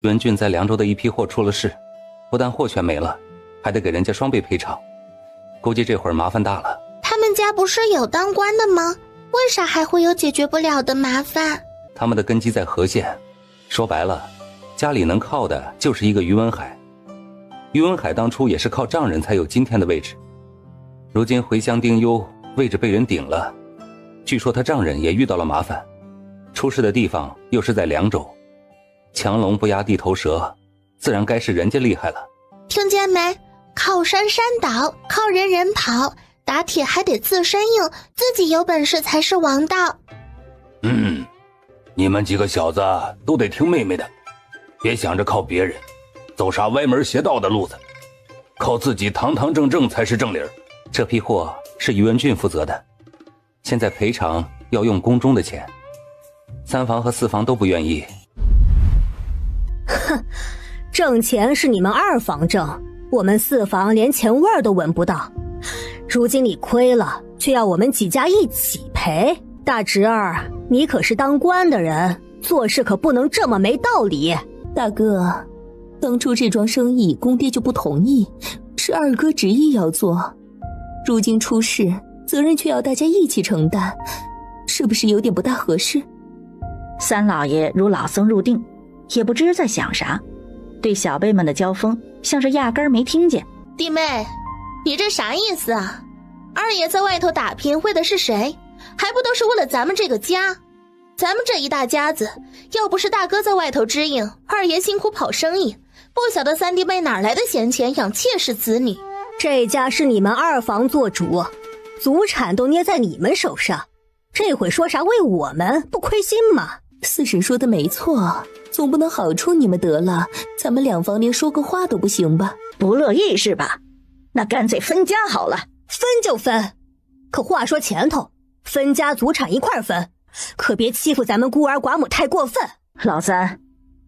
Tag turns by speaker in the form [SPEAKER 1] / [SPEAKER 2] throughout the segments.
[SPEAKER 1] 宇文俊在凉州的一批货出了事，不但货全没了，还得给人家双倍赔偿，估计这会儿麻烦大了。
[SPEAKER 2] 他们家不是有当官的吗？为啥还会有解决不了的麻烦？
[SPEAKER 1] 他们的根基在和县，说白了，家里能靠的就是一个于文海。于文海当初也是靠丈人才有今天的位置，如今回乡丁忧，位置被人顶了，据说他丈人也遇到了麻烦，出事的地方又是在凉州，强龙不压地头蛇，自然该是人家厉害了。
[SPEAKER 2] 听见没？靠山山倒，靠人人跑，打铁还得自身硬，自己有本事才是王道。
[SPEAKER 3] 你们几个小子都得听妹妹的，别想着靠别人走啥歪门邪道的路子，靠自己堂堂正正才是正理。
[SPEAKER 1] 这批货是于文俊负责的，现在赔偿要用宫中的钱，3房和4房都不愿意。
[SPEAKER 4] 哼，挣钱是你们2房挣，我们4房连钱味儿都闻不到。如今你亏了，却要我们几家一起赔。大侄儿，你可是当官的人，做事可不能这么没道理。
[SPEAKER 5] 大哥，当初这桩生意公爹就不同意，是二哥执意要做，如今出事，责任却要大家一起承担，是不是有点不大合适？
[SPEAKER 6] 三老爷如老僧入定，也不知在想啥，对小辈们的交锋像是压根儿没听见。
[SPEAKER 2] 弟妹，你这啥意思啊？二爷在外头打拼为的是谁？还不都是为了咱们这个家？咱们这一大家子，要不是大哥在外头支应，二爷辛苦跑生意，不晓得三弟妹哪来的闲钱养妾室子女。
[SPEAKER 4] 这家是你们2房做主，祖产都捏在你们手上，这会说啥为我们，不亏心吗？
[SPEAKER 5] 四婶说的没错，总不能好处你们得了，咱们2房连说个话都不行吧？
[SPEAKER 6] 不乐意是吧？那干脆分家好了。
[SPEAKER 4] 分就分，可话说前头，分家祖产一块分，可别欺负咱们孤儿寡母太过分。
[SPEAKER 6] 老三，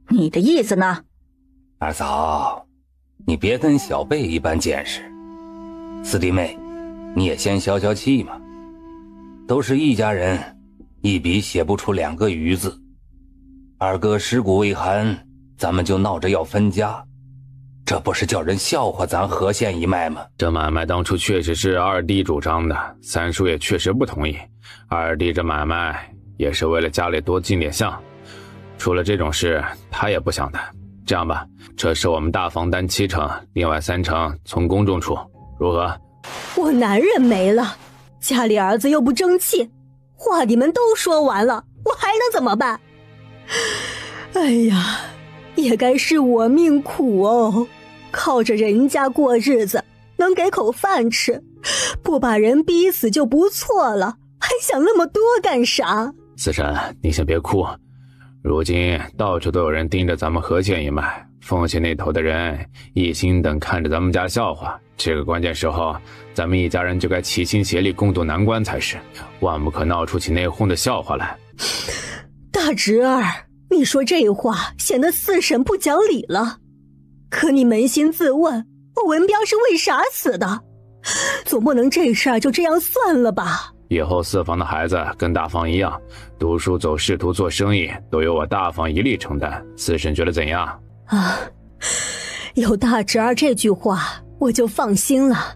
[SPEAKER 6] 你的意思呢？
[SPEAKER 3] 二嫂，你别跟小辈一般见识，四弟妹，你也先消消气嘛。都是一家人，一笔写不出2个余字。二哥尸骨未寒，咱们就闹着要分家，这不是叫人笑话咱和县一脉吗？
[SPEAKER 7] 这买卖当初确实是二弟主张的，三叔也确实不同意。二弟这买卖也是为了家里多尽点相，出了这种事他也不想的。这样吧，这是我们大房担7成，另外3成从公众出，如何？
[SPEAKER 4] 我男人没了，家里儿子又不争气，话你们都说完了，我还能怎么办？哎呀，也该是我命苦哦，靠着人家过日子，能给口饭吃，不把人逼死就不错了，还想那么多干啥？
[SPEAKER 7] 四婶，你先别哭，如今到处都有人盯着咱们和县一脉，奉县那头的人一心等看着咱们家笑话，这个关键时候，咱们一家人就该齐心协力共度难关才是，万不可闹出起内讧的笑话来。
[SPEAKER 4] 大侄儿，你说这话显得四婶不讲理了，可你扪心自问，我文彪是为啥死的？总不能这事儿就这样算了吧？
[SPEAKER 7] 以后4房的孩子跟大房一样，读书走仕途做生意都由我大房一力承担，四婶觉得怎样？
[SPEAKER 4] 啊，有大侄儿这句话我就放心了，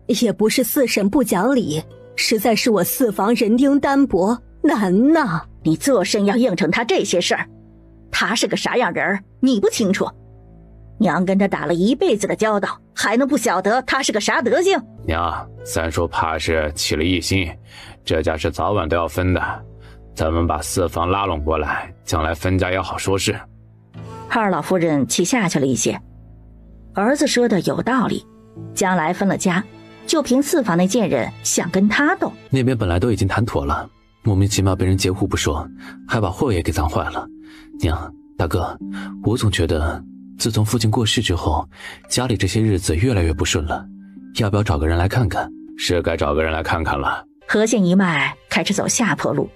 [SPEAKER 4] 也不是四婶不讲理，实在是我4房人丁单薄，难呐。
[SPEAKER 6] 你做甚要应承他这些事儿？他是个啥样人你不清楚？娘跟他打了一辈子的交道，还能不晓得他是个啥德行？
[SPEAKER 7] 娘，三叔怕是起了异心，这家是早晚都要分的，咱们把4房拉拢过来，将来分家也好说事。
[SPEAKER 6] 二老夫人气下去了一些，儿子说的有道理，将来分了家，就凭4房那贱人想跟他斗。
[SPEAKER 8] 那边本来都已经谈妥了，莫名其妙被人截胡不说，还把货也给脏坏了。娘，大哥，我总觉得自从父亲过世之后，家里这些日子越来越不顺了，要不要找个人来看看？
[SPEAKER 7] 是该找个人来看看了。
[SPEAKER 6] 和县一脉开始走下坡路，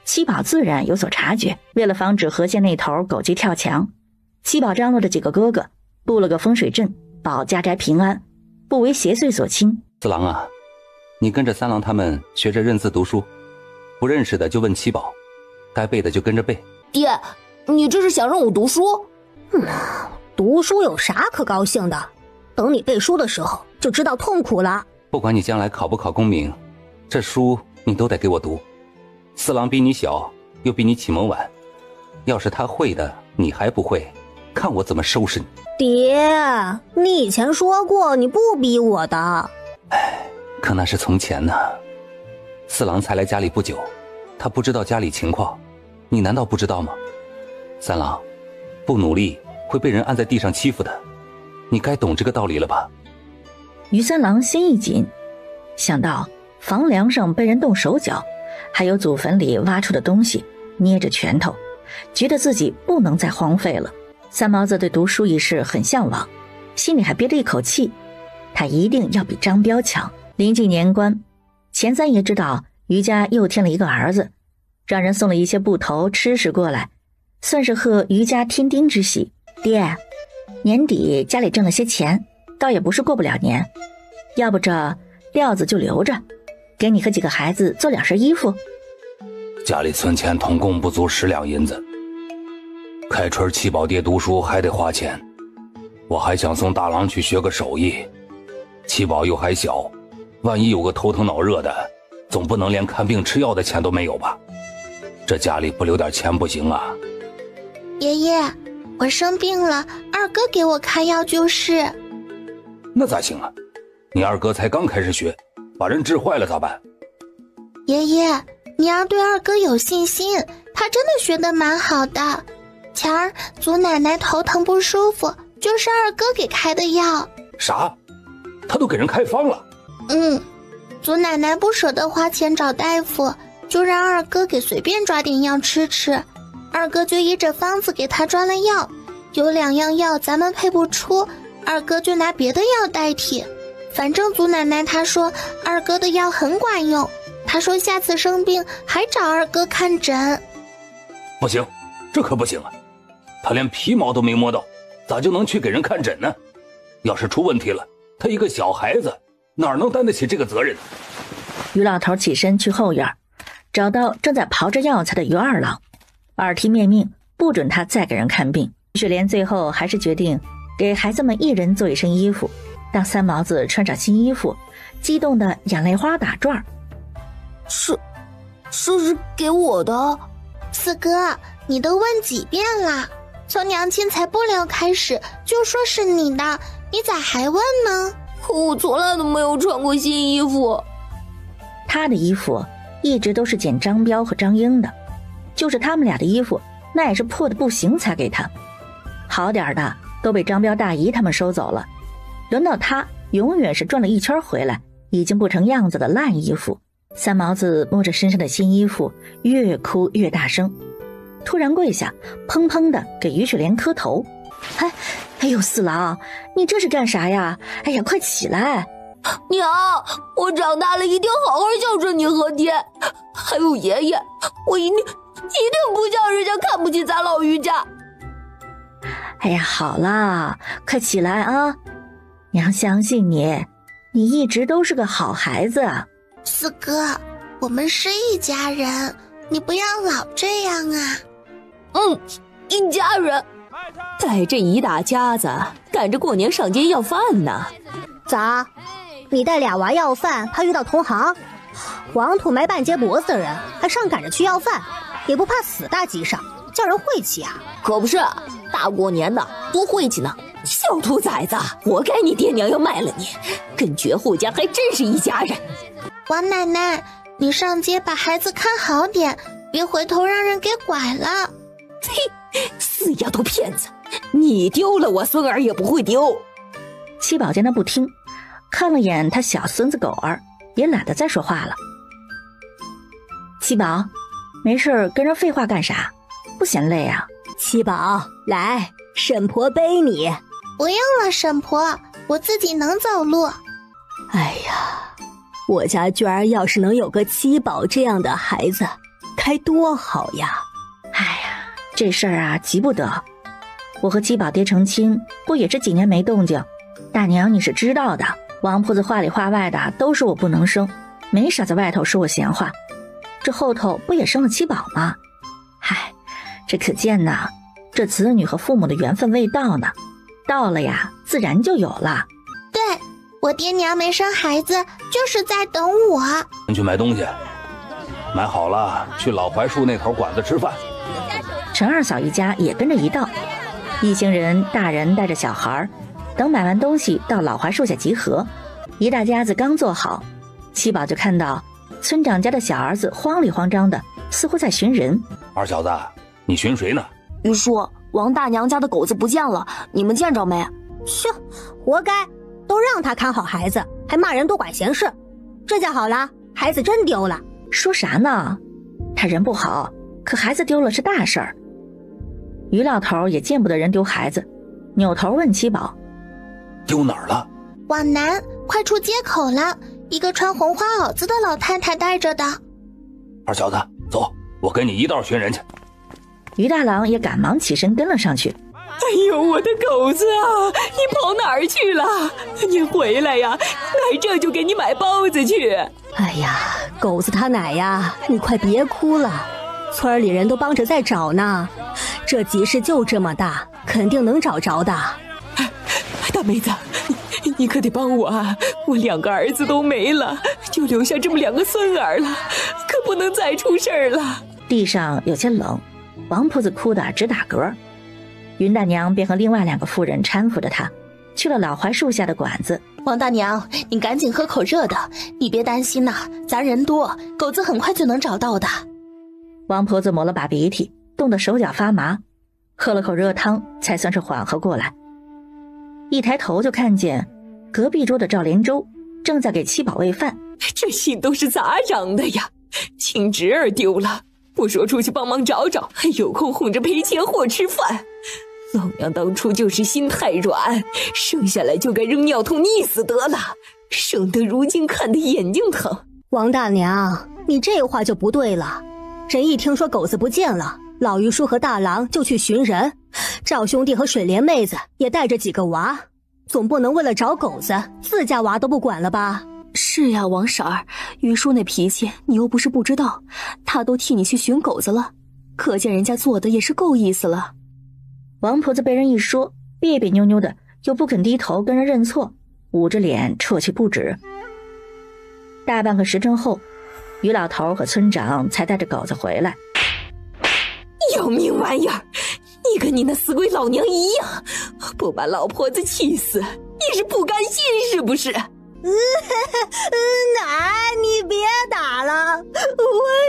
[SPEAKER 6] 七宝自然有所察觉，为了防止和县那头狗急跳墙，七宝张罗着几个哥哥布了个风水阵，保家宅平安，不为邪祟所侵。
[SPEAKER 1] 四郎啊，你跟着3郎他们学着认字读书，不认识的就问七宝，该背的就跟着背。
[SPEAKER 9] 爹，你这是想让我读书？
[SPEAKER 4] 读书有啥可高兴的？等你背书的时候就知道痛苦了。
[SPEAKER 1] 不管你将来考不考功名，这书你都得给我读。四郎比你小，又比你启蒙晚，要是他会的你还不会，看我怎么收拾你。
[SPEAKER 4] 爹，你以前说过你不逼我的。
[SPEAKER 1] 可那是从前呢。四郎才来家里不久，他不知道家里情况，你难道不知道吗？三郎，不努力会被人按在地上欺负的，你该懂这个道理了吧？
[SPEAKER 6] 于三郎心一紧，想到房梁上被人动手脚，还有祖坟里挖出的东西，捏着拳头，觉得自己不能再荒废了。三毛子对读书一事很向往，心里还憋着一口气，他一定要比张彪强。临近年关，钱三爷知道于家又添了一个儿子，让人送了一些布头吃食过来，算是贺于家添丁之喜。爹，年底家里挣了些钱，倒也不是过不了年，要不这料子就留着，给你和几个孩子做2身衣服。
[SPEAKER 3] 家里存钱统共不足10两银子，开春七宝爹读书还得花钱，我还想送大郎去学个手艺，七宝又还小，万一有个头疼脑热的，总不能连看病吃药的钱都没有吧？这家里不留点钱不行啊。
[SPEAKER 2] 爷爷，我生病了，二哥给我开药就是。
[SPEAKER 3] 那咋行啊？你二哥才刚开始学，把人治坏了咋办？
[SPEAKER 2] 爷爷，你要对二哥有信心，他真的学得蛮好的。前儿祖奶奶头疼不舒服，就是二哥给开的药。
[SPEAKER 3] 啥？他都给人开方了？
[SPEAKER 2] 祖奶奶不舍得花钱找大夫，就让二哥给随便抓点药吃吃。二哥就依着方子给他抓了药，有2样药咱们配不出，二哥就拿别的药代替。反正祖奶奶她说二哥的药很管用，她说下次生病还找二哥看诊。
[SPEAKER 3] 不行，这可不行啊！他连皮毛都没摸到，咋就能去给人看诊呢？要是出问题了，他一个小孩子哪能担得起这个责任？
[SPEAKER 6] 于老头起身去后院，找到正在刨着药材的于二郎，耳提面命不准他再给人看病。雪莲最后还是决定给孩子们1人做1身衣服。当三毛子穿上新衣服，激动的眼泪花打转。
[SPEAKER 4] 是给我的？
[SPEAKER 2] 四哥，你都问几遍了？从娘亲才不聊开始就说是你的，你咋还问呢？
[SPEAKER 4] 可我从来都没有穿过新衣服。
[SPEAKER 6] 他的衣服一直都是捡张彪和张英的，就是他们俩的衣服那也是破的不行才给他，好点的都被张彪大姨他们收走了，轮到他永远是转了一圈回来已经不成样子的烂衣服。三毛子摸着身上的新衣服，越哭越大声，突然跪下，砰砰的给于雪莲磕头。哎呦，四郎，你这是干啥呀？哎呀，快起来！
[SPEAKER 4] 娘，我长大了一定好好孝顺你和爹，还有爷爷，我一定不叫人家看不起咱老于家。
[SPEAKER 6] 哎呀，好啦，快起来啊！娘相信你，你一直都是个好孩子。
[SPEAKER 2] 四哥，我们是一家人，你不要老这样啊。
[SPEAKER 4] 一家人，带这一大家子赶着过年上街要饭呢。咋？你带俩娃要饭，怕遇到同行？黄土埋半截脖子的人，还上赶着去要饭，也不怕死大街上，叫人晦气啊？可不是，大过年的多晦气呢！小兔崽子，活该你爹娘要卖了你，跟绝户家还真是一家人。
[SPEAKER 2] 王奶奶，你上街把孩子看好点，别回头让人给拐了。
[SPEAKER 4] 嘿，死丫头片子，你丢了我孙儿也不会丢。
[SPEAKER 6] 七宝见他不听，看了眼他小孙子狗儿，也懒得再说话了。七宝，没事跟人废话干啥？不嫌累啊？
[SPEAKER 4] 七宝，来，沈婆背你。
[SPEAKER 2] 不用了，沈婆，我自己能走路。
[SPEAKER 4] 哎呀，我家娟儿要是能有个七宝这样的孩子，该多好呀！
[SPEAKER 6] 哎呀，这事儿啊急不得。我和七宝爹成亲，不也是几年没动静？大娘你是知道的，王婆子话里话外的都说我不能生，没少在外头说我闲话。这后头不也生了七宝吗？嗨，这可见呐，这子女和父母的缘分未到呢，到了呀，自然就有了。
[SPEAKER 2] 对，我爹娘没生孩子，就是在等我。
[SPEAKER 3] 去买东西，买好了去老槐树那头馆子吃饭。
[SPEAKER 6] 陈二嫂一家也跟着一道，一行人大人带着小孩，等买完东西到老槐树下集合。一大家子刚坐好，七宝就看到村长家的小儿子慌里慌张的，似乎在寻人。
[SPEAKER 3] 二小子，你寻谁呢？
[SPEAKER 9] 于叔，王大娘家的狗子不见了，你们见着没？
[SPEAKER 4] 切，活该，都让他看好孩子，还骂人多管闲事。这下好了，孩子真丢了。
[SPEAKER 6] 说啥呢？他人不好，可孩子丢了是大事儿。于老头也见不得人丢孩子，扭头问七宝：
[SPEAKER 3] 丢哪儿了？
[SPEAKER 2] 往南，快出街口了，一个穿红花袄子的老太太带着的。
[SPEAKER 3] 二小子，走，我跟你一道寻人去。
[SPEAKER 6] 于大郎也赶忙起身跟了上去。
[SPEAKER 5] 哎呦，我的狗子啊，你跑哪儿去了？你回来呀，奶这就给你买包子去。
[SPEAKER 4] 哎呀，狗子他奶呀，你快别哭了，村里人都帮着在找呢，这集市就这么大，肯定能找着的。
[SPEAKER 5] 大妹子，你可得帮我啊，我2个儿子都没了，就留下这么2个孙儿了，可不能再出事儿了。
[SPEAKER 6] 地上有些冷，王婆子哭得直打嗝。云大娘便和另外2个妇人搀扶着她去了老槐树下的馆子。
[SPEAKER 2] 王大娘，你赶紧喝口热的，你别担心呐，咱人多，狗子很快就能找到的。
[SPEAKER 6] 王婆子抹了把鼻涕，冻得手脚发麻，喝了口热汤才算是缓和过来。一抬头就看见隔壁桌的赵连洲正在给七宝喂饭。
[SPEAKER 5] 这心都是咋长的呀？亲侄儿丢了，不说出去帮忙找找，还有空哄着赔钱货吃饭。老娘当初就是心太软，生下来就该扔尿桶溺死得了，生得如今看得眼睛疼。
[SPEAKER 4] 王大娘，你这话就不对了。人一听说狗子不见了，老于叔和大郎就去寻人，赵兄弟和水莲妹子也带着几个娃，总不能为了找狗子自家娃都不管了吧？
[SPEAKER 9] 是呀，王婶儿，于叔那脾气你又不是不知道，他都替你去寻狗子了，可见人家做的也是够意思了。
[SPEAKER 6] 王婆子被人一说，别别扭扭的，又不肯低头跟人认错，捂着脸啜泣不止。大半个时辰后，于老头和村长才带着狗子回来。
[SPEAKER 5] 要命玩意儿，你跟你那死鬼老娘一样，不把老婆子气死，你是不甘心是不是？
[SPEAKER 4] 奶，你别打了，我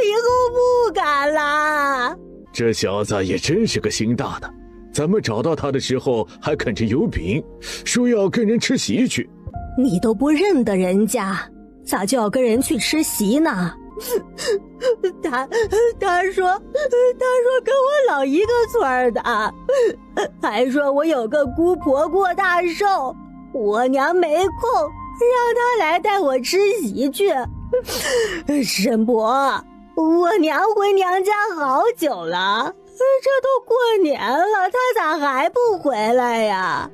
[SPEAKER 4] 以后不敢了。
[SPEAKER 10] 这小子也真是个心大的，咱们找到他的时候还啃着油饼，说要跟人吃席去。
[SPEAKER 4] 你都不认得人家，咋就要跟人去吃席呢？他说跟我老一个村的，还说我有个姑婆过大寿，我娘没空，让他来带我吃席去。沈伯，我娘回娘家好久了，这都过年了，她咋还不回来呀？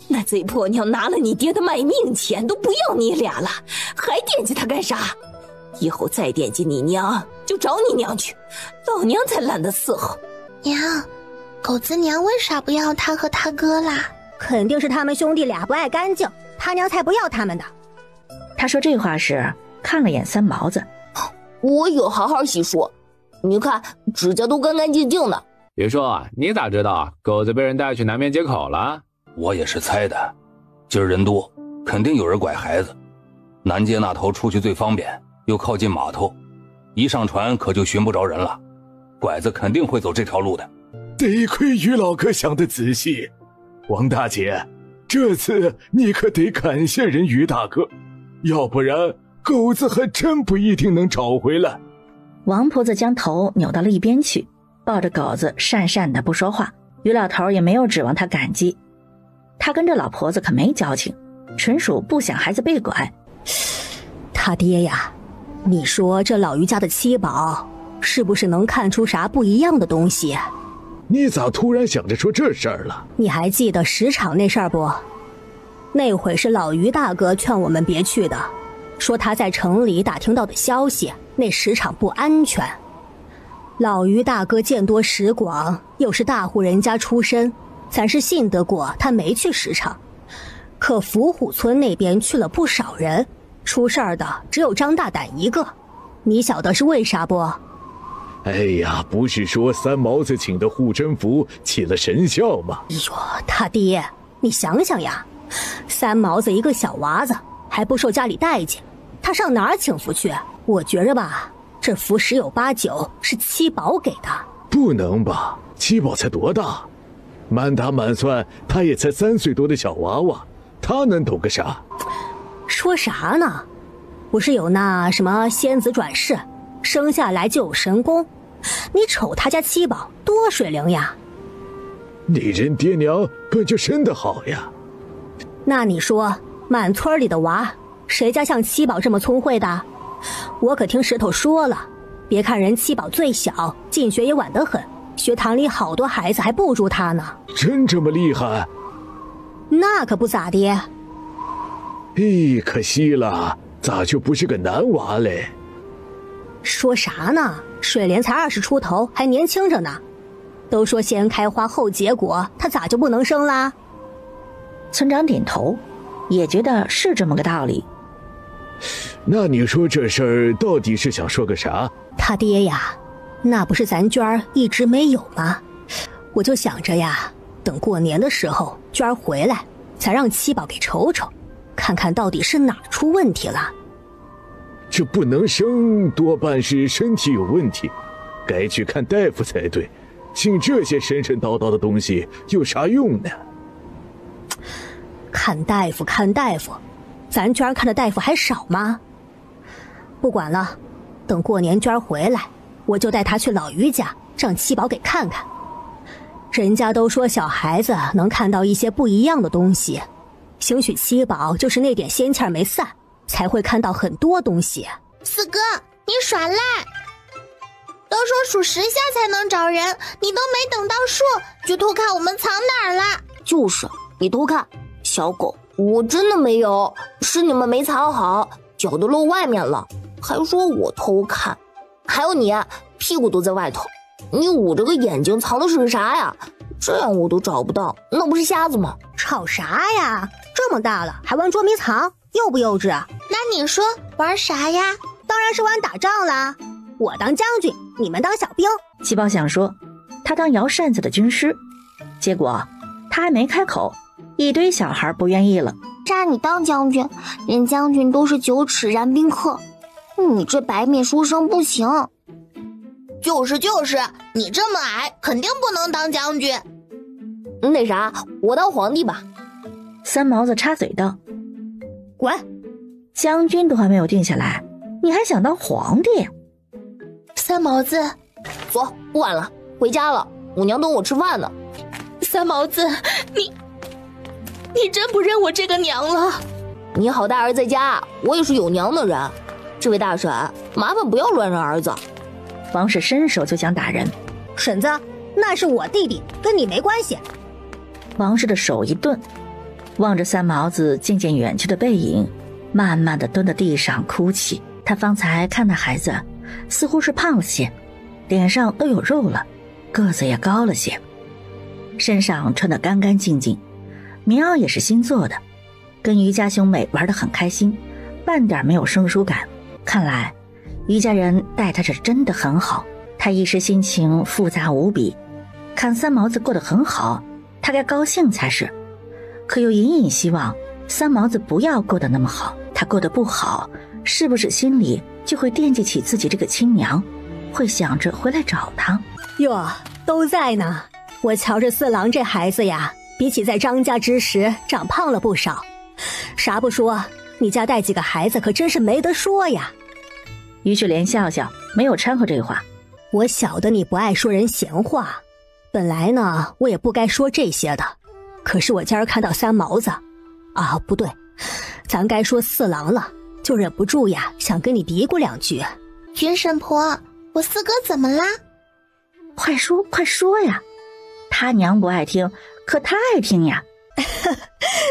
[SPEAKER 5] 那贼婆娘拿了你爹的卖命钱，都不要你俩了，还惦记他干啥？以后再惦记你娘，就找你娘去，老娘才懒得伺候。
[SPEAKER 2] 娘，狗子娘为啥不要他和他哥啦？
[SPEAKER 4] 肯定是他们兄弟俩不爱干净，他娘才不要他们的。
[SPEAKER 6] 他说这话时看了眼三毛子，
[SPEAKER 9] 我有好好细说，你看指甲都干干净净的。
[SPEAKER 7] 别说，你咋知道狗子被人带去南面街口了？
[SPEAKER 3] 我也是猜的，今儿人多，肯定有人拐孩子。南街那头出去最方便，又靠近码头，一上船可就寻不着人了。拐子肯定会走这条路的。
[SPEAKER 10] 得亏于老哥想得仔细，王大姐，这次你可得感谢人于大哥，要不然狗子还真不一定能找回来。
[SPEAKER 6] 王婆子将头扭到了一边去，抱着狗子讪讪的不说话。于老头也没有指望他感激，他跟这老婆子可没交情，纯属不想孩子被拐。
[SPEAKER 4] 他爹呀，你说这老于家的七宝是不是能看出啥不一样的东西？
[SPEAKER 10] 你咋突然想着说这事儿了？
[SPEAKER 4] 你还记得石场那事儿不？那会是老于大哥劝我们别去的，说他在城里打听到的消息，那石场不安全。老于大哥见多识广，又是大户人家出身，咱是信得过他没去10场。可伏虎村那边去了不少人，出事儿的只有张大胆一个，你晓得是为啥不？
[SPEAKER 10] 哎呀，不是说三毛子请的护身符起了神效吗？
[SPEAKER 4] 哎呦，他爹，你想想呀，三毛子一个小娃子还不受家里待见，他上哪儿请符去？我觉着吧，这符10有8九是七宝给的。
[SPEAKER 10] 不能吧，七宝才多大？满打满算他也才3岁多的小娃娃，他能懂个啥？
[SPEAKER 4] 说啥呢？不是有那什么仙子转世，生下来就有神功，你瞅他家七宝多水灵呀。
[SPEAKER 10] 你人爹娘本就生得好呀。
[SPEAKER 4] 那你说满村里的娃谁家像七宝这么聪慧的？我可听石头说了，别看人七宝最小，进学也晚得很，学堂里好多孩子还不如他呢。
[SPEAKER 10] 真这么厉害？
[SPEAKER 4] 那可不咋的。
[SPEAKER 10] 咦，可惜了，咋就不是个男娃嘞？
[SPEAKER 4] 说啥呢？水莲才20出头，还年轻着呢。都说先开花后结果，他咋就不能生啦？
[SPEAKER 6] 村长点头，也觉得是这么个道理。
[SPEAKER 10] 那你说这事儿到底是想说个啥？
[SPEAKER 4] 他爹呀，那不是咱娟儿一直没有吗？我就想着呀，等过年的时候娟儿回来，才让七宝给瞅瞅，看看到底是哪儿出问题了。
[SPEAKER 10] 这不能生，多半是身体有问题，该去看大夫才对。信这些神神叨叨的东西有啥用呢？
[SPEAKER 4] 看大夫看大夫，咱娟儿看的大夫还少吗？不管了，等过年娟儿回来，我就带她去老于家，让七宝给看看。人家都说小孩子能看到一些不一样的东西，兴许七宝就是那点仙气儿没散，才会看到很多东西。
[SPEAKER 2] 四哥，你耍赖！都说数10下才能找人，你都没等到数就偷看我们藏哪儿了？
[SPEAKER 11] 就是你偷看，小狗，我真的没有，是你们没藏好，脚都露外面了，还说我偷看。还有你，屁股都在外头，你捂着个眼睛藏的是啥呀？这样我都找不到，那不是瞎子吗？
[SPEAKER 4] 吵啥呀？这么大了还玩捉迷藏，幼不幼稚？
[SPEAKER 2] 那你说玩啥呀？
[SPEAKER 4] 当然是玩打仗啦！我当将军，你们当小兵。
[SPEAKER 6] 七宝想说他当摇扇子的军师，结果他还没开口，一堆小孩不愿意了。
[SPEAKER 11] 扎你当将军，人将军都是9尺然宾客，你这白面书生不行。
[SPEAKER 2] 就是，你这么矮，肯定不能当将军。
[SPEAKER 11] 那啥，我当皇帝吧。
[SPEAKER 6] 三毛子插嘴道：“
[SPEAKER 4] 滚！
[SPEAKER 6] 将军都还没有定下来，你还想当皇帝？”
[SPEAKER 2] 三毛子，
[SPEAKER 11] 走，不晚了，回家了，我娘等我吃饭呢。
[SPEAKER 2] 三毛子，你真不认我这个娘了？
[SPEAKER 11] 你好大儿在家，我也是有娘的人。这位大婶，麻烦不要乱认儿子。
[SPEAKER 6] 王氏伸手就想打人。
[SPEAKER 4] 婶子，那是我弟弟，跟你没关系。
[SPEAKER 6] 王氏的手一顿，望着三毛子渐渐远去的背影，慢慢地蹲在地上哭泣。他方才看那孩子似乎是胖了些，脸上都有肉了，个子也高了些，身上穿得干干净净，棉袄也是新做的，跟于家兄妹玩得很开心，半点没有生疏感。看来于家人待他这真的很好，他一时心情复杂无比。看三毛子过得很好，他该高兴才是，可又隐隐希望三毛子不要过得那么好。他过得不好，是不是心里就会惦记起自己这个亲娘，会想着回来找他？
[SPEAKER 4] 哟，都在呢。我瞧着四郎这孩子呀，比起在张家之时长胖了不少。啥不说，你家带几个孩子可真是没得说呀。
[SPEAKER 6] 于是连笑笑，没有掺和这话。
[SPEAKER 4] 我晓得你不爱说人闲话，本来呢我也不该说这些的，可是我今儿看到三毛子啊，不对，咱该说四郎了，就忍不住呀想跟你嘀咕两句。
[SPEAKER 2] 云婶婆，我四哥怎么啦？
[SPEAKER 6] 快说快说呀，他娘不爱听，可他爱听呀。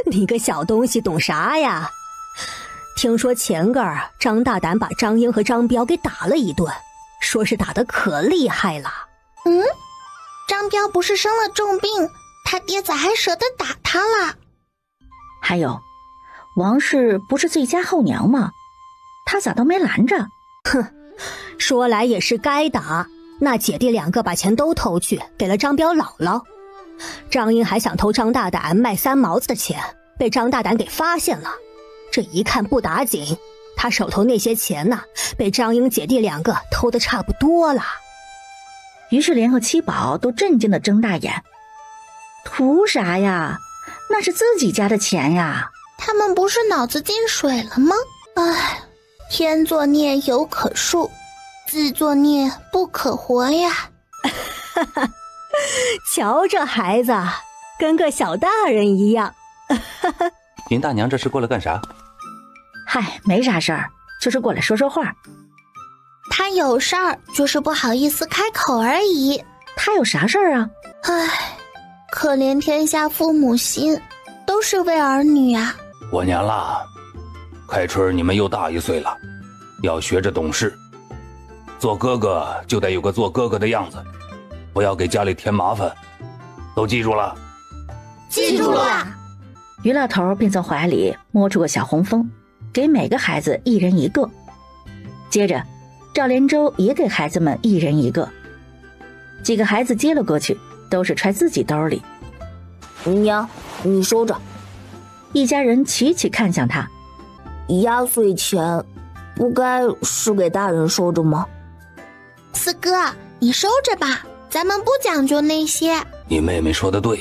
[SPEAKER 4] 你个小东西懂啥呀？听说前个儿张大胆把张英和张彪给打了一顿，说是打得可厉害了。
[SPEAKER 2] 张彪不是生了重病，他爹咋还舍得打他了？
[SPEAKER 6] 还有，王氏不是最佳后娘吗？他咋都没拦着？
[SPEAKER 4] 说来也是该打，那姐弟2个把钱都偷去，给了张彪姥姥。张英还想偷张大胆卖3毛子的钱，被张大胆给发现了。这一看不打紧，他手头那些钱呢，被张英姐弟2个偷得差不多了。
[SPEAKER 6] 于是连和七宝都震惊地睁大眼，图啥呀？那是自己家的钱呀！
[SPEAKER 2] 他们不是脑子进水了吗？唉，天作孽犹可恕，自作孽不可活呀！
[SPEAKER 4] 瞧这孩子，跟个小大人一样。
[SPEAKER 1] 云大娘这是过来干啥？
[SPEAKER 6] 嗨，没啥事儿，就是过来说说话。
[SPEAKER 2] 他有事儿，就是不好意思开口而已。
[SPEAKER 6] 他有啥事儿啊？
[SPEAKER 2] 唉，可怜天下父母心，都是为儿女啊。
[SPEAKER 3] 过年了，开春你们又大1岁了，要学着懂事。做哥哥就得有个做哥哥的样子，不要给家里添麻烦，都记住了？
[SPEAKER 2] 记住了。
[SPEAKER 6] 于老头便从怀里摸出个小红封，给每个孩子1人1个。接着赵连洲也给孩子们1人1个。几个孩子接了过去，都是揣自己兜里。
[SPEAKER 11] 娘，你收着。
[SPEAKER 6] 一家人齐齐看向他。
[SPEAKER 11] 压岁钱不该是给大人收着吗？
[SPEAKER 2] 四哥，你收着吧，咱们不讲究那些。
[SPEAKER 3] 你妹妹说的对，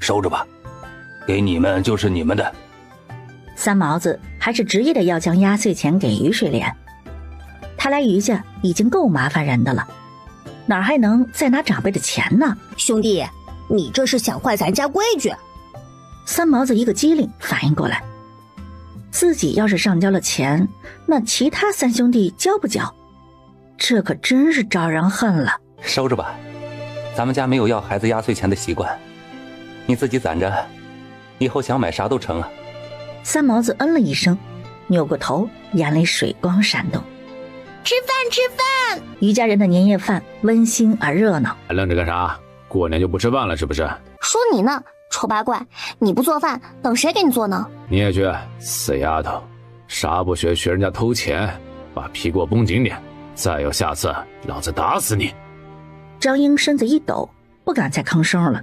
[SPEAKER 3] 收着吧，给你们就是你们的。
[SPEAKER 6] 三毛子还是执意的要将压岁钱给于水莲。他来于家已经够麻烦人的了，哪还能再拿长辈的钱呢？
[SPEAKER 4] 兄弟，你这是想坏咱家规矩。
[SPEAKER 6] 三毛子一个机灵反应过来，自己要是上交了钱，那其他3兄弟交不交？这可真是招人恨了。
[SPEAKER 1] 收着吧，咱们家没有要孩子压岁钱的习惯，你自己攒着，以后想买啥都成啊。
[SPEAKER 6] 三毛子嗯了一声，扭过头，眼里水光闪动。
[SPEAKER 2] 吃饭吃饭！
[SPEAKER 6] 于家人的年夜饭温馨而热闹。
[SPEAKER 7] 还愣着干啥？过年就不吃饭了是不是？
[SPEAKER 11] 说你呢，丑八怪！你不做饭，等谁给你做呢？
[SPEAKER 7] 你也去，死丫头，啥不学，学人家偷钱，把屁股绷紧点，再有下次，老子打死你！
[SPEAKER 6] 张英身子一抖，不敢再吭声了，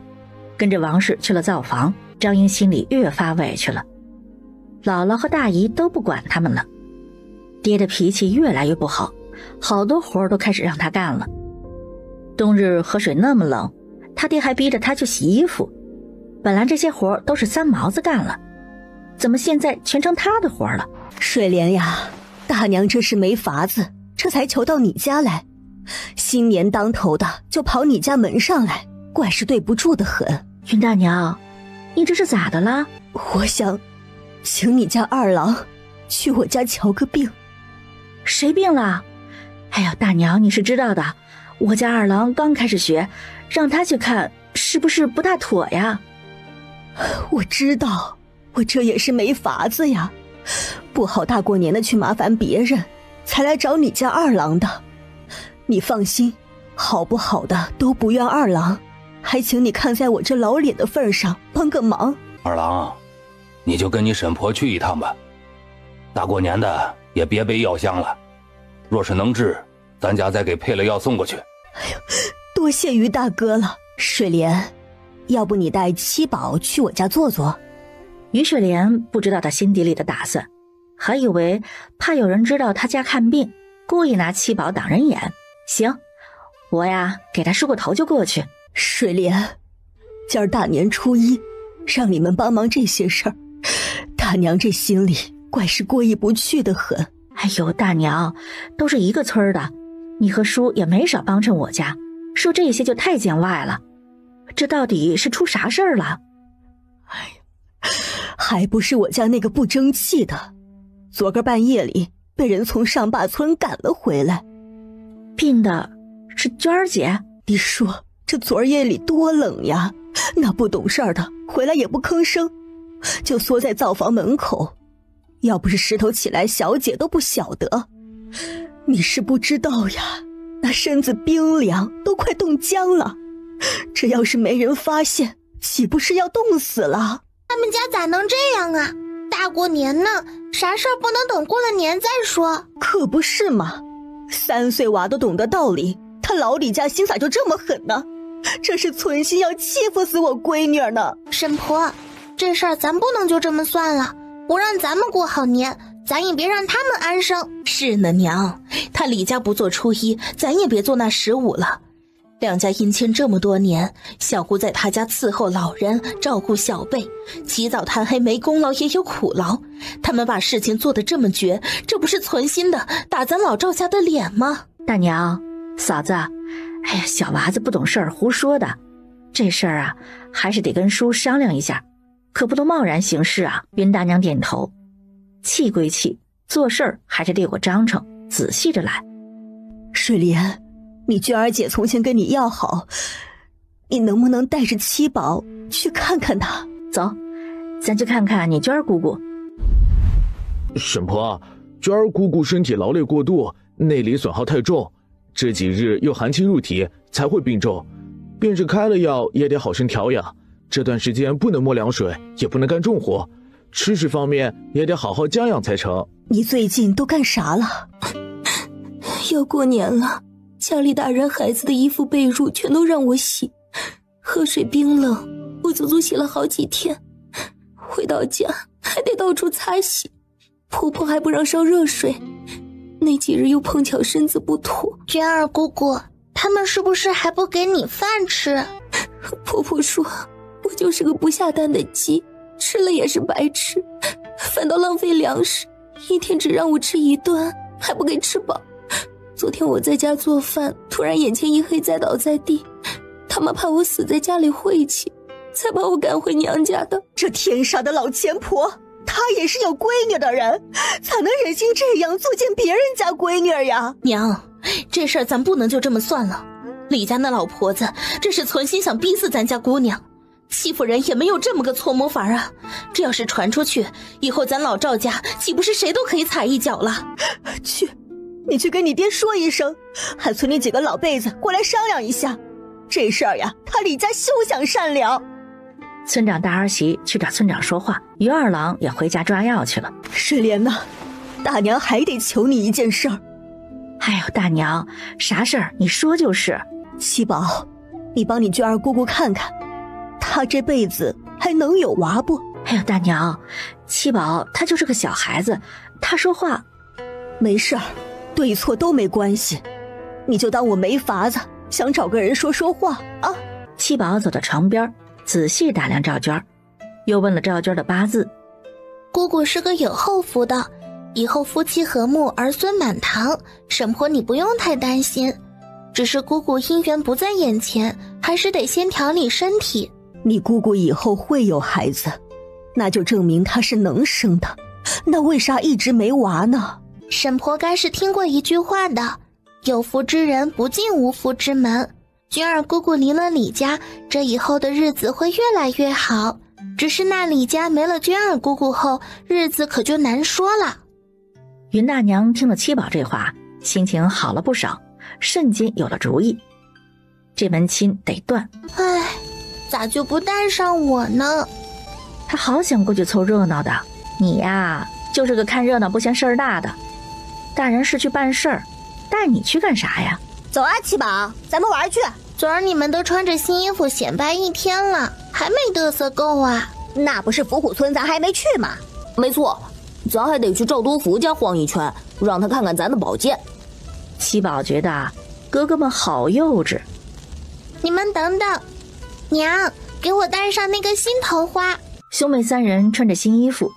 [SPEAKER 6] 跟着王氏去了灶房。张英心里越发委屈了，姥姥和大姨都不管他们了，爹的脾气越来越不好，好多活都开始让他干了。冬日河水那么冷，他爹还逼着他去洗衣服，本来这些活都是三毛子干了，怎么现在全成他的活了？
[SPEAKER 4] 水莲呀，大娘这是没法子，这才求到你家来，新年当头的就跑你家门上来，怪是对不住的很。
[SPEAKER 6] 云大娘，你这是咋的了？
[SPEAKER 4] 我想请你家二郎去我家瞧个病。
[SPEAKER 6] 谁病了？哎呀，大娘你是知道的，我家二郎刚开始学，让他去看是不是不大妥呀？
[SPEAKER 4] 我知道，我这也是没法子呀，不好大过年的去麻烦别人，才来找你家二郎的。你放心，好不好的都不怨二郎，还请你看在我这老脸的份上帮个忙。
[SPEAKER 3] 二郎，你就跟你婶婆去一趟吧，大过年的也别背药箱了，若是能治，咱家再给配了药送过去。
[SPEAKER 4] 哎呦，多谢于大哥了。水莲，要不你带七宝去我家坐坐？
[SPEAKER 6] 于水莲不知道他心底里的打算，还以为怕有人知道他家看病，故意拿七宝挡人眼。行，我呀给他梳个头就过去。
[SPEAKER 4] 水莲，今儿大年初一，让你们帮忙这些事儿，大娘这心里怪是过意不去的很。
[SPEAKER 6] 哎呦，大娘，都是一个村的，你和叔也没少帮衬我家，说这些就太见外了。这到底是出啥事儿了？
[SPEAKER 4] 哎呀，还不是我家那个不争气的，昨个半夜里被人从上坝村赶了回来。
[SPEAKER 6] 病的是娟儿姐？
[SPEAKER 4] 你说这昨夜里多冷呀，那不懂事儿的回来也不吭声，就缩在灶房门口，要不是石头起来小姐都不晓得。你是不知道呀，那身子冰凉，都快冻僵了。这要是没人发现，岂不是要冻死了？
[SPEAKER 2] 他们家咋能这样啊？大过年呢，啥事儿不能等过了年再说？
[SPEAKER 4] 可不是嘛，3岁娃都懂得道理，他老李家心咋就这么狠呢？这是存心要欺负死我闺女呢。
[SPEAKER 2] 沈婆，这事儿咱不能就这么算了，不让咱们过好年，咱也别让他们安生。
[SPEAKER 5] 是呢，娘，他李家不做初一，咱也别做那15了。两家姻亲这么多年，小姑在他家伺候老人，照顾小辈，起早贪黑没功劳也有苦劳。他们把事情做得这么绝，这不是存心的，打咱老赵家的脸吗？
[SPEAKER 6] 大娘，嫂子，哎呀，小娃子不懂事儿，胡说的。这事儿啊，还是得跟叔商量一下，可不能贸然行事啊。云大娘点头，气归气，做事儿还是得有个章程，仔细着来。
[SPEAKER 4] 水莲，你娟儿姐从前跟你要好，你能不能带着七宝去看看她？
[SPEAKER 6] 走，咱去看看你娟儿姑姑。
[SPEAKER 10] 沈婆，娟儿姑姑身体劳累过度，内里损耗太重，这几日又寒气入体，才会病重。便是开了药，也得好生调养。这段时间不能摸凉水，也不能干重活，吃食方面也得好好将养才成。
[SPEAKER 4] 你最近都干啥了？
[SPEAKER 9] 要过年了，家里大人孩子的衣服被褥全都让我洗，河水冰冷，我足足洗了好几天。回到家还得到处擦洗，婆婆还不让烧热水，那几日又碰巧身子不妥。
[SPEAKER 2] 娟儿姑姑，他们是不是还不给你饭吃？
[SPEAKER 9] 婆婆说我就是个不下蛋的鸡，吃了也是白吃，反倒浪费粮食，一天只让我吃1顿，还不给吃饱。昨天我在家做饭，突然眼前一黑，栽倒在地，他们怕我死在家里晦气，才把我赶回娘家的。
[SPEAKER 4] 这天杀的老钱婆，她也是有闺女的人，咋能忍心这样作践别人家闺女呀？
[SPEAKER 5] 娘，这事儿咱不能就这么算了。李家那老婆子这是存心想逼死咱家姑娘，欺负人也没有这么个搓摸法啊！这要是传出去，以后咱老赵家岂不是谁都可以踩一脚了？
[SPEAKER 4] 你去跟你爹说一声，还催你几个老辈子过来商量一下。这事儿呀，他李家休想善了。
[SPEAKER 6] 村长大儿媳去找村长说话，于二郎也回家抓药去了。
[SPEAKER 4] 水莲呐，大娘还得求你一件事儿。
[SPEAKER 6] 哎呦，大娘，啥事儿？你说就是。
[SPEAKER 4] 七宝，你帮你娟儿姑姑看看，她这辈子还能有娃不？
[SPEAKER 6] 哎呦，大娘，七宝她就是个小孩子，她说话
[SPEAKER 4] 没事儿，对错都没关系，你就当我没法子，想找个人说说话啊。
[SPEAKER 6] 七宝走到床边，仔细打量赵娟，又问了赵娟的八字。
[SPEAKER 2] 姑姑是个有后福的，以后夫妻和睦，儿孙满堂，沈婆你不用太担心。只是姑姑姻缘不在眼前，还是得先调理身体。
[SPEAKER 4] 你姑姑以后会有孩子，那就证明她是能生的，那为啥一直没娃呢？
[SPEAKER 2] 沈婆该是听过一句话的，有福之人不进无福之门。娟儿姑姑离了李家，这以后的日子会越来越好。只是那李家没了娟儿姑姑后，日子可就难说了。
[SPEAKER 6] 云大娘听了七宝这话，心情好了不少，瞬间有了主意。这门亲得断。
[SPEAKER 2] 唉，咋就不带上我呢？
[SPEAKER 6] 她好想过去凑热闹的，你呀，就是个看热闹不嫌事儿大的。大人是去办事儿，带你去干啥呀？
[SPEAKER 4] 走啊，七宝，咱们玩去。
[SPEAKER 2] 昨儿你们都穿着新衣服显摆一天了，还没嘚瑟够啊？
[SPEAKER 4] 那不是伏虎村咱还没去吗？
[SPEAKER 11] 没错，咱还得去赵多福家晃一圈，让他看看咱的宝剑。
[SPEAKER 6] 七宝觉得哥哥们好幼稚。
[SPEAKER 2] 你们等等，娘，给我带上那个新头花。
[SPEAKER 6] 兄妹三人穿着新衣服，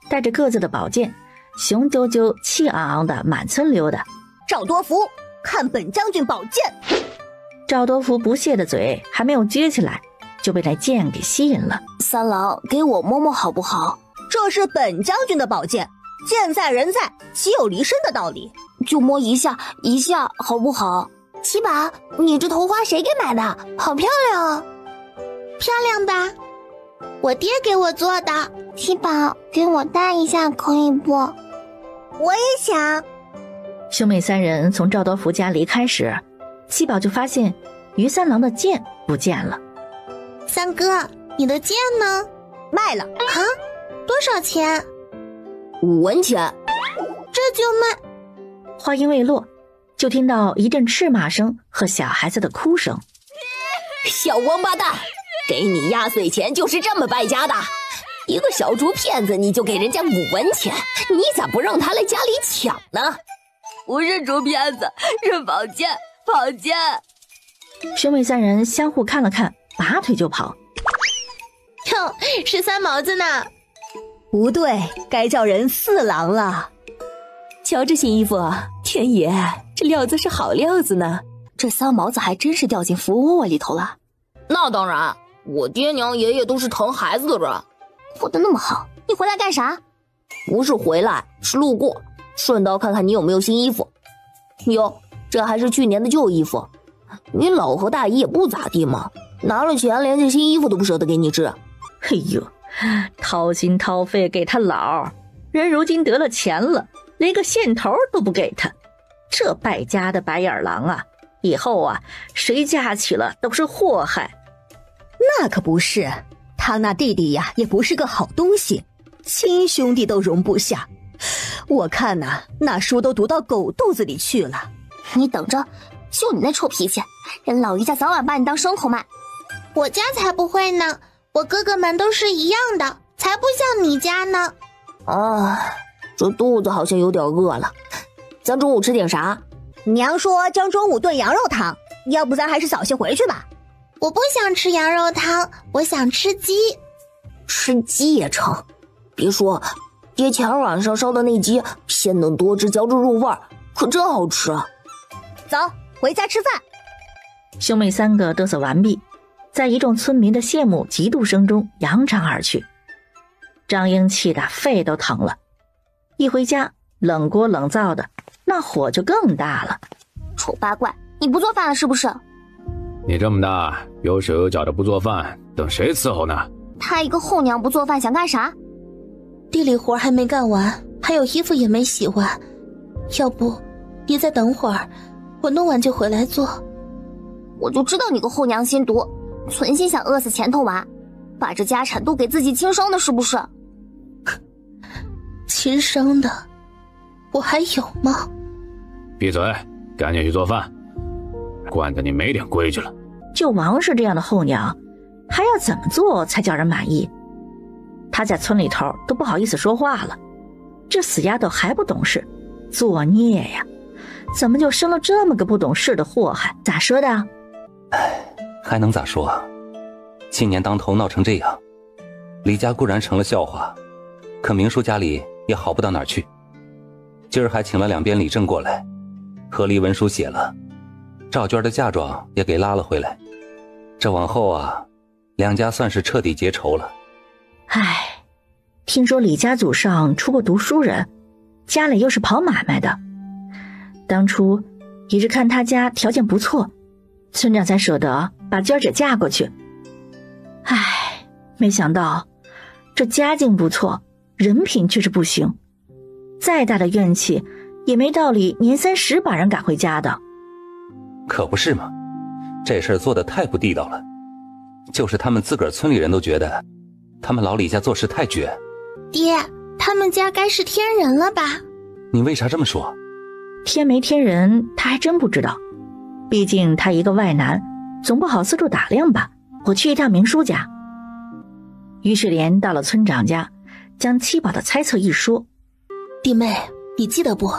[SPEAKER 6] 带着各自的宝剑，雄赳赳气昂昂的满村溜达。
[SPEAKER 4] 赵多福，看本将军宝剑。
[SPEAKER 6] 赵多福不屑的嘴还没有撅起来，就被那剑给吸引了。
[SPEAKER 11] 三郎，给我摸摸好不好？
[SPEAKER 4] 这是本将军的宝剑，剑在人在，岂有离身的道理？
[SPEAKER 11] 就摸一下好不好？
[SPEAKER 2] 七宝，你这头花谁给买的？好漂亮啊！漂亮吧？我爹给我做的。
[SPEAKER 12] 七宝，给我戴一下可以不？
[SPEAKER 2] 我也想。
[SPEAKER 6] 兄妹三人从赵多福家离开时，七宝就发现于三郎的剑不见了。
[SPEAKER 2] 三哥，你的剑呢？
[SPEAKER 4] 卖了
[SPEAKER 2] 啊？多少钱
[SPEAKER 11] ？5文钱。
[SPEAKER 2] 这就卖？
[SPEAKER 6] 话音未落，就听到一阵斥骂声和小孩子的哭声。
[SPEAKER 11] 小王八蛋，给你压岁钱就是这么败家的？一个小猪骗子你就给人家5文钱，你咋不让他来家里抢呢？
[SPEAKER 9] 不是猪骗子，是宝剑，宝剑。
[SPEAKER 6] 兄妹3人相互看了看，拔腿就跑。
[SPEAKER 2] 哟，是三毛子呢。
[SPEAKER 4] 不对，该叫人四郎了。
[SPEAKER 9] 瞧这新衣服，天爷，这料子是好料子呢。这三毛子还真是掉进福窝里头了。
[SPEAKER 11] 那当然，我爹娘爷爷都是疼孩子的人。
[SPEAKER 12] 活得那么好，你回来干啥？
[SPEAKER 11] 不是回来，是路过，顺道看看你有没有新衣服。哟，这还是去年的旧衣服。你老和大姨也不咋地嘛，拿了钱连件新衣服都不舍得给你织。
[SPEAKER 6] 哎呦，掏心掏肺给他老，人如今得了钱了，连个线头都不给他，这败家的白眼狼啊！以后啊，谁嫁起了都是祸害。
[SPEAKER 4] 那可不是，他那弟弟呀，也不是个好东西，亲兄弟都容不下。我看呐，那书都读到狗肚子里去了。
[SPEAKER 12] 你等着，就你那臭脾气，人老于家早晚把你当牲口卖。
[SPEAKER 2] 我家才不会呢，我哥哥们都是一样的，才不像你家呢。
[SPEAKER 11] 这肚子好像有点饿了，咱中午吃点啥？
[SPEAKER 4] 娘说将中午炖羊肉汤，要不咱还是早些回去吧。
[SPEAKER 2] 我不想吃羊肉汤，我想吃鸡。
[SPEAKER 11] 吃鸡也成。别说，爹前晚上烧的那鸡鲜嫩多汁，嚼着入味儿，可真好吃。
[SPEAKER 4] 走，回家吃饭。
[SPEAKER 6] 兄妹3个嘚瑟完毕，在一众村民的羡慕嫉妒声中扬长而去。张英气得肺都疼了，一回家冷锅冷灶的，那火就更大了。
[SPEAKER 12] 丑八怪，你不做饭了是不是？
[SPEAKER 7] 你这么大，有手有脚的不做饭，等谁伺候呢？
[SPEAKER 12] 他一个后娘不做饭想干啥？
[SPEAKER 2] 地里活还没干完，还有衣服也没洗完，要不你再等会儿，我弄完就回来做。
[SPEAKER 12] 我就知道你个后娘心毒，存心想饿死前头娃，把这家产都给自己亲生的是不是？
[SPEAKER 2] 亲生的我还有吗？
[SPEAKER 7] 闭嘴，赶紧去做饭，惯得你没点规矩了。
[SPEAKER 6] 就王氏这样的后娘，还要怎么做才叫人满意？她在村里头都不好意思说话了。这死丫头还不懂事，作孽呀！怎么就生了这么个不懂事的祸害？咋说的？
[SPEAKER 1] 还能咋说啊？今年当头闹成这样，李家固然成了笑话，可明叔家里也好不到哪儿去。今儿还请了2边理证过来，和离文书写了，赵娟的嫁妆也给拉了回来。这往后啊，2家算是彻底结仇了。
[SPEAKER 6] 唉，听说李家祖上出过读书人，家里又是跑买卖的，当初也是看他家条件不错，村长才舍得把娟姐嫁过去。唉，没想到这家境不错，人品却是不行，再大的怨气也没道理年30把人赶回家的。
[SPEAKER 1] 可不是嘛，这事儿做得太不地道了，就是他们自个儿村里人都觉得他们老李家做事太绝。
[SPEAKER 2] 爹，他们家该是天人了吧？
[SPEAKER 1] 你为啥这么说？
[SPEAKER 6] 天没天人他还真不知道，毕竟他一个外男，总不好四处打量吧。我去一趟明叔家。于是莲到了村长家，将七宝的猜测一说。
[SPEAKER 2] 弟妹，你记得不？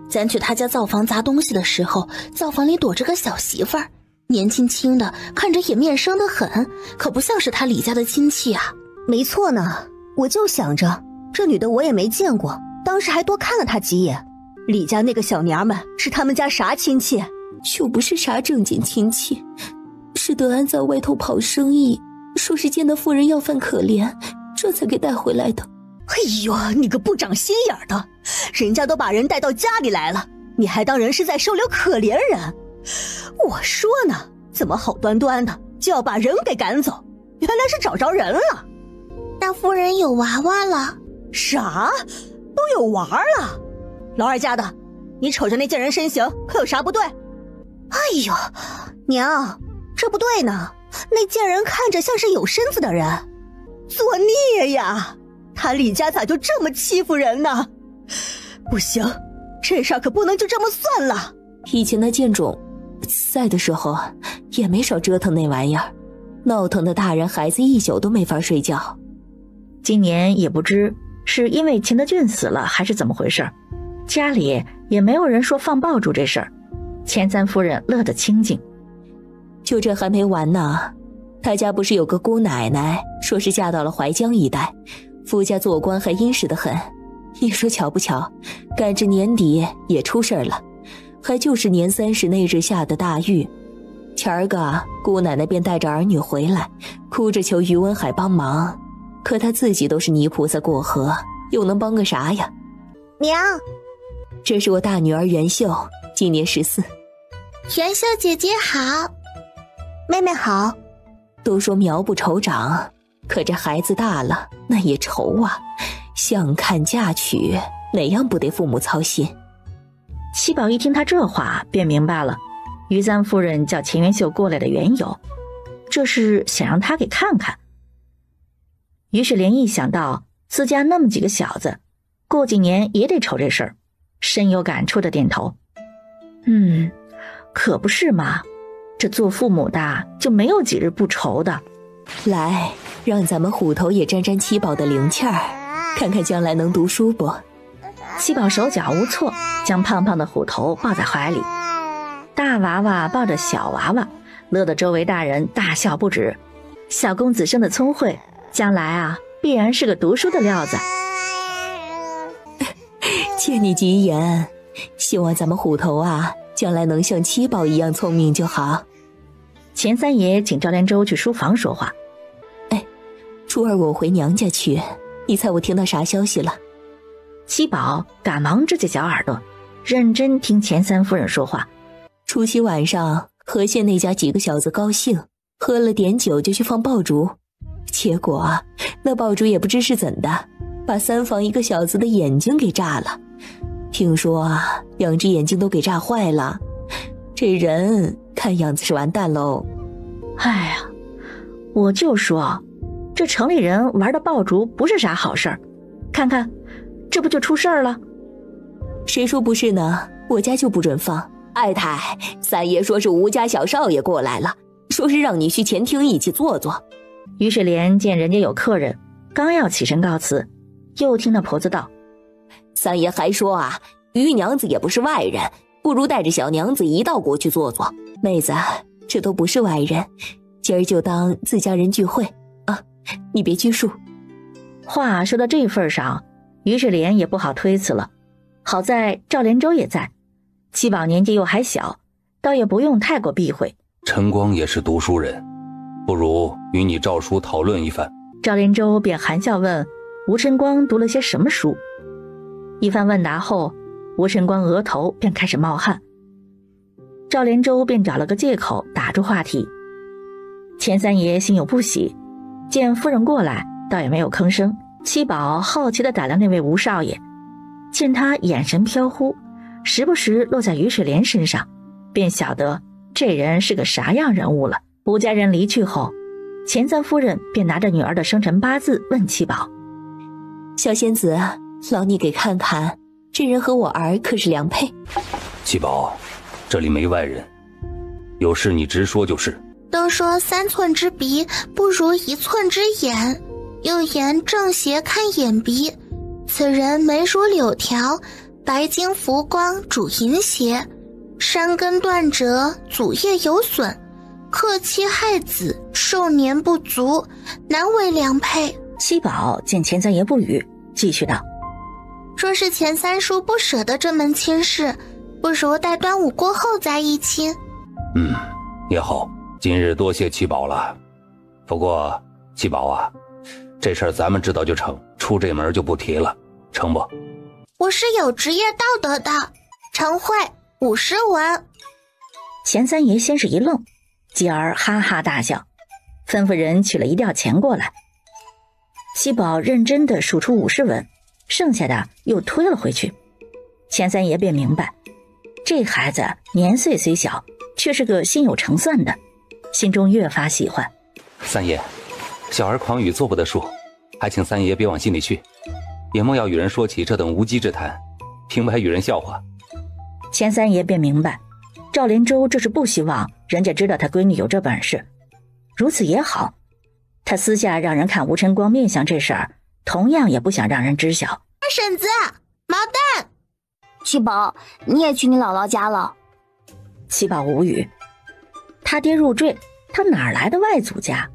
[SPEAKER 2] 咱去他家灶房砸东西的时候，灶房里躲着个小媳妇儿，年轻轻的，看着也面生得很，可不像是他李家的亲戚啊。
[SPEAKER 4] 没错呢，我就想着这女的我也没见过，当时还多看了她几眼。李家那个小娘们是他们家啥亲戚？
[SPEAKER 9] 就不是啥正经亲戚，是德安在外头跑生意，说是见到妇人要饭可怜，这才给带回来的。
[SPEAKER 4] 哎呦，你个不长心眼的，人家都把人带到家里来了，你还当人是在收留可怜人？我说呢，怎么好端端的就要把人给赶走？原来是找着人了。
[SPEAKER 2] 那夫人有娃娃了？
[SPEAKER 4] 啥？都有娃了？老二家的，你瞅着那贱人身形，可有啥不对？哎呦，娘，这不对呢，那贱人看着像是有身子的人，作孽呀！他李家咋就这么欺负人呢？不行，这事儿可不能就这么算了。
[SPEAKER 5] 以前那贱种在的时候也没少折腾那玩意儿，闹腾的大人孩子一宿都没法睡觉。
[SPEAKER 6] 今年也不知是因为秦德俊死了还是怎么回事，家里也没有人说放爆竹这事儿，钱三夫人乐得清静。
[SPEAKER 5] 就这还没完呢，他家不是有个姑奶奶，说是嫁到了淮江一带，夫家做官还殷实得很。一说巧不巧，赶着年底也出事儿了，还就是年30那日下的大狱。前儿个姑奶奶便带着儿女回来，哭着求于文海帮忙，可他自己都是泥菩萨过河，又能帮个啥呀？
[SPEAKER 4] 娘，
[SPEAKER 5] 这是我大女儿袁秀，今年14。
[SPEAKER 2] 袁秀姐姐好。
[SPEAKER 4] 妹妹好。
[SPEAKER 5] 都说苗不愁长，可这孩子大了那也愁啊，相看嫁娶哪样不得父母操心。
[SPEAKER 6] 七宝一听他这话便明白了于三夫人叫钱元秀过来的缘由，这是想让他给看看。于是连一想到自家那么几个小子过几年也得愁这事儿，深有感触的点头。可不是嘛，这做父母的就没有几日不愁的。
[SPEAKER 5] 来，让咱们虎头也沾沾七宝的灵气儿，看看将来能读书不？
[SPEAKER 6] 七宝手脚无措，将胖胖的虎头抱在怀里，大娃娃抱着小娃娃，乐得周围大人大笑不止。小公子生的聪慧，将来必然是个读书的料子。
[SPEAKER 5] 借你吉言，希望咱们虎头将来能像七宝一样聪明就好。
[SPEAKER 6] 钱三爷请赵连舟去书房说话。
[SPEAKER 5] 初二我回娘家去，你猜我听到啥消息了？
[SPEAKER 6] 七宝赶忙支起小耳朵，认真听钱三夫人说话。
[SPEAKER 5] 除夕晚上，河县那家几个小子高兴，喝了点酒就去放爆竹，结果那爆竹也不知是怎的，把3房一个小子的眼睛给炸了。听说2只眼睛都给炸坏了，这人看样子是完蛋喽。
[SPEAKER 6] 哎呀，我就说这城里人玩的爆竹不是啥好事儿，看看这不就出事儿了？
[SPEAKER 5] 谁说不是呢？我家就不准放。爱太，三爷说是吴家小少爷过来了，说是让你去前厅一起坐坐。
[SPEAKER 6] 于是莲见人家有客人，刚要起身告辞，又听那婆子道：
[SPEAKER 5] 三爷还说于娘子也不是外人，不如带着小娘子一道过去坐坐。妹子，这都不是外人，今儿就当自家人聚会你别拘束。
[SPEAKER 6] 话说到这份上，于是莲也不好推辞了。好在赵连舟也在，七宝年纪又还小，倒也不用太过避讳。
[SPEAKER 1] 晨光也是读书人，不如与你赵叔讨论一番。
[SPEAKER 6] 赵连舟便含笑问吴晨光读了些什么书。一番问答后，吴晨光额头便开始冒汗。赵连舟便找了个借口打住话题。钱三爷心有不喜，见夫人过来倒也没有吭声。七宝好奇地打量那位吴少爷，见他眼神飘忽，时不时落在于水莲身上，便晓得这人是个啥样人物了。吴家人离去后，钱三夫人便拿着女儿的生辰八字问七宝：
[SPEAKER 5] 小仙子，劳你给看看，这人和我儿可是良配？
[SPEAKER 1] 七宝，这里没外人，有事你直说就是。
[SPEAKER 2] 都说3寸之鼻不如1寸之眼，又言正邪看眼鼻，此人眉如柳条，白金浮光主淫邪，山根断折，祖业有损，克妻害子，寿年不足，难为良配。
[SPEAKER 6] 七宝见钱三爷不语，继续道：
[SPEAKER 2] 若是钱三叔不舍得这门亲事，不如待端午过后再议亲。
[SPEAKER 1] 也好，今日多谢七宝了。不过七宝这事儿咱们知道就成，出这门就不提了，成不？
[SPEAKER 2] 我是有职业道德的，晨会50文。
[SPEAKER 6] 钱三爷先是一愣，继而哈哈大笑，吩咐人取了一吊钱过来。七宝认真地数出50文，剩下的又推了回去。钱三爷便明白，这孩子年岁虽小，却是个心有成算的，心中越发喜欢。
[SPEAKER 1] 三爷，小儿狂语做不得数，还请三爷别往心里去，也莫要与人说起这等无稽之谈，平白与人笑话。
[SPEAKER 6] 钱三爷便明白，赵连舟这是不希望人家知道他闺女有这本事，如此也好，他私下让人看吴晨光面相这事儿，同样也不想让人知晓。
[SPEAKER 2] 二婶子，毛蛋，
[SPEAKER 12] 七宝，你也去你姥姥家了？
[SPEAKER 6] 七宝无语，他爹入赘，他哪来的外祖家？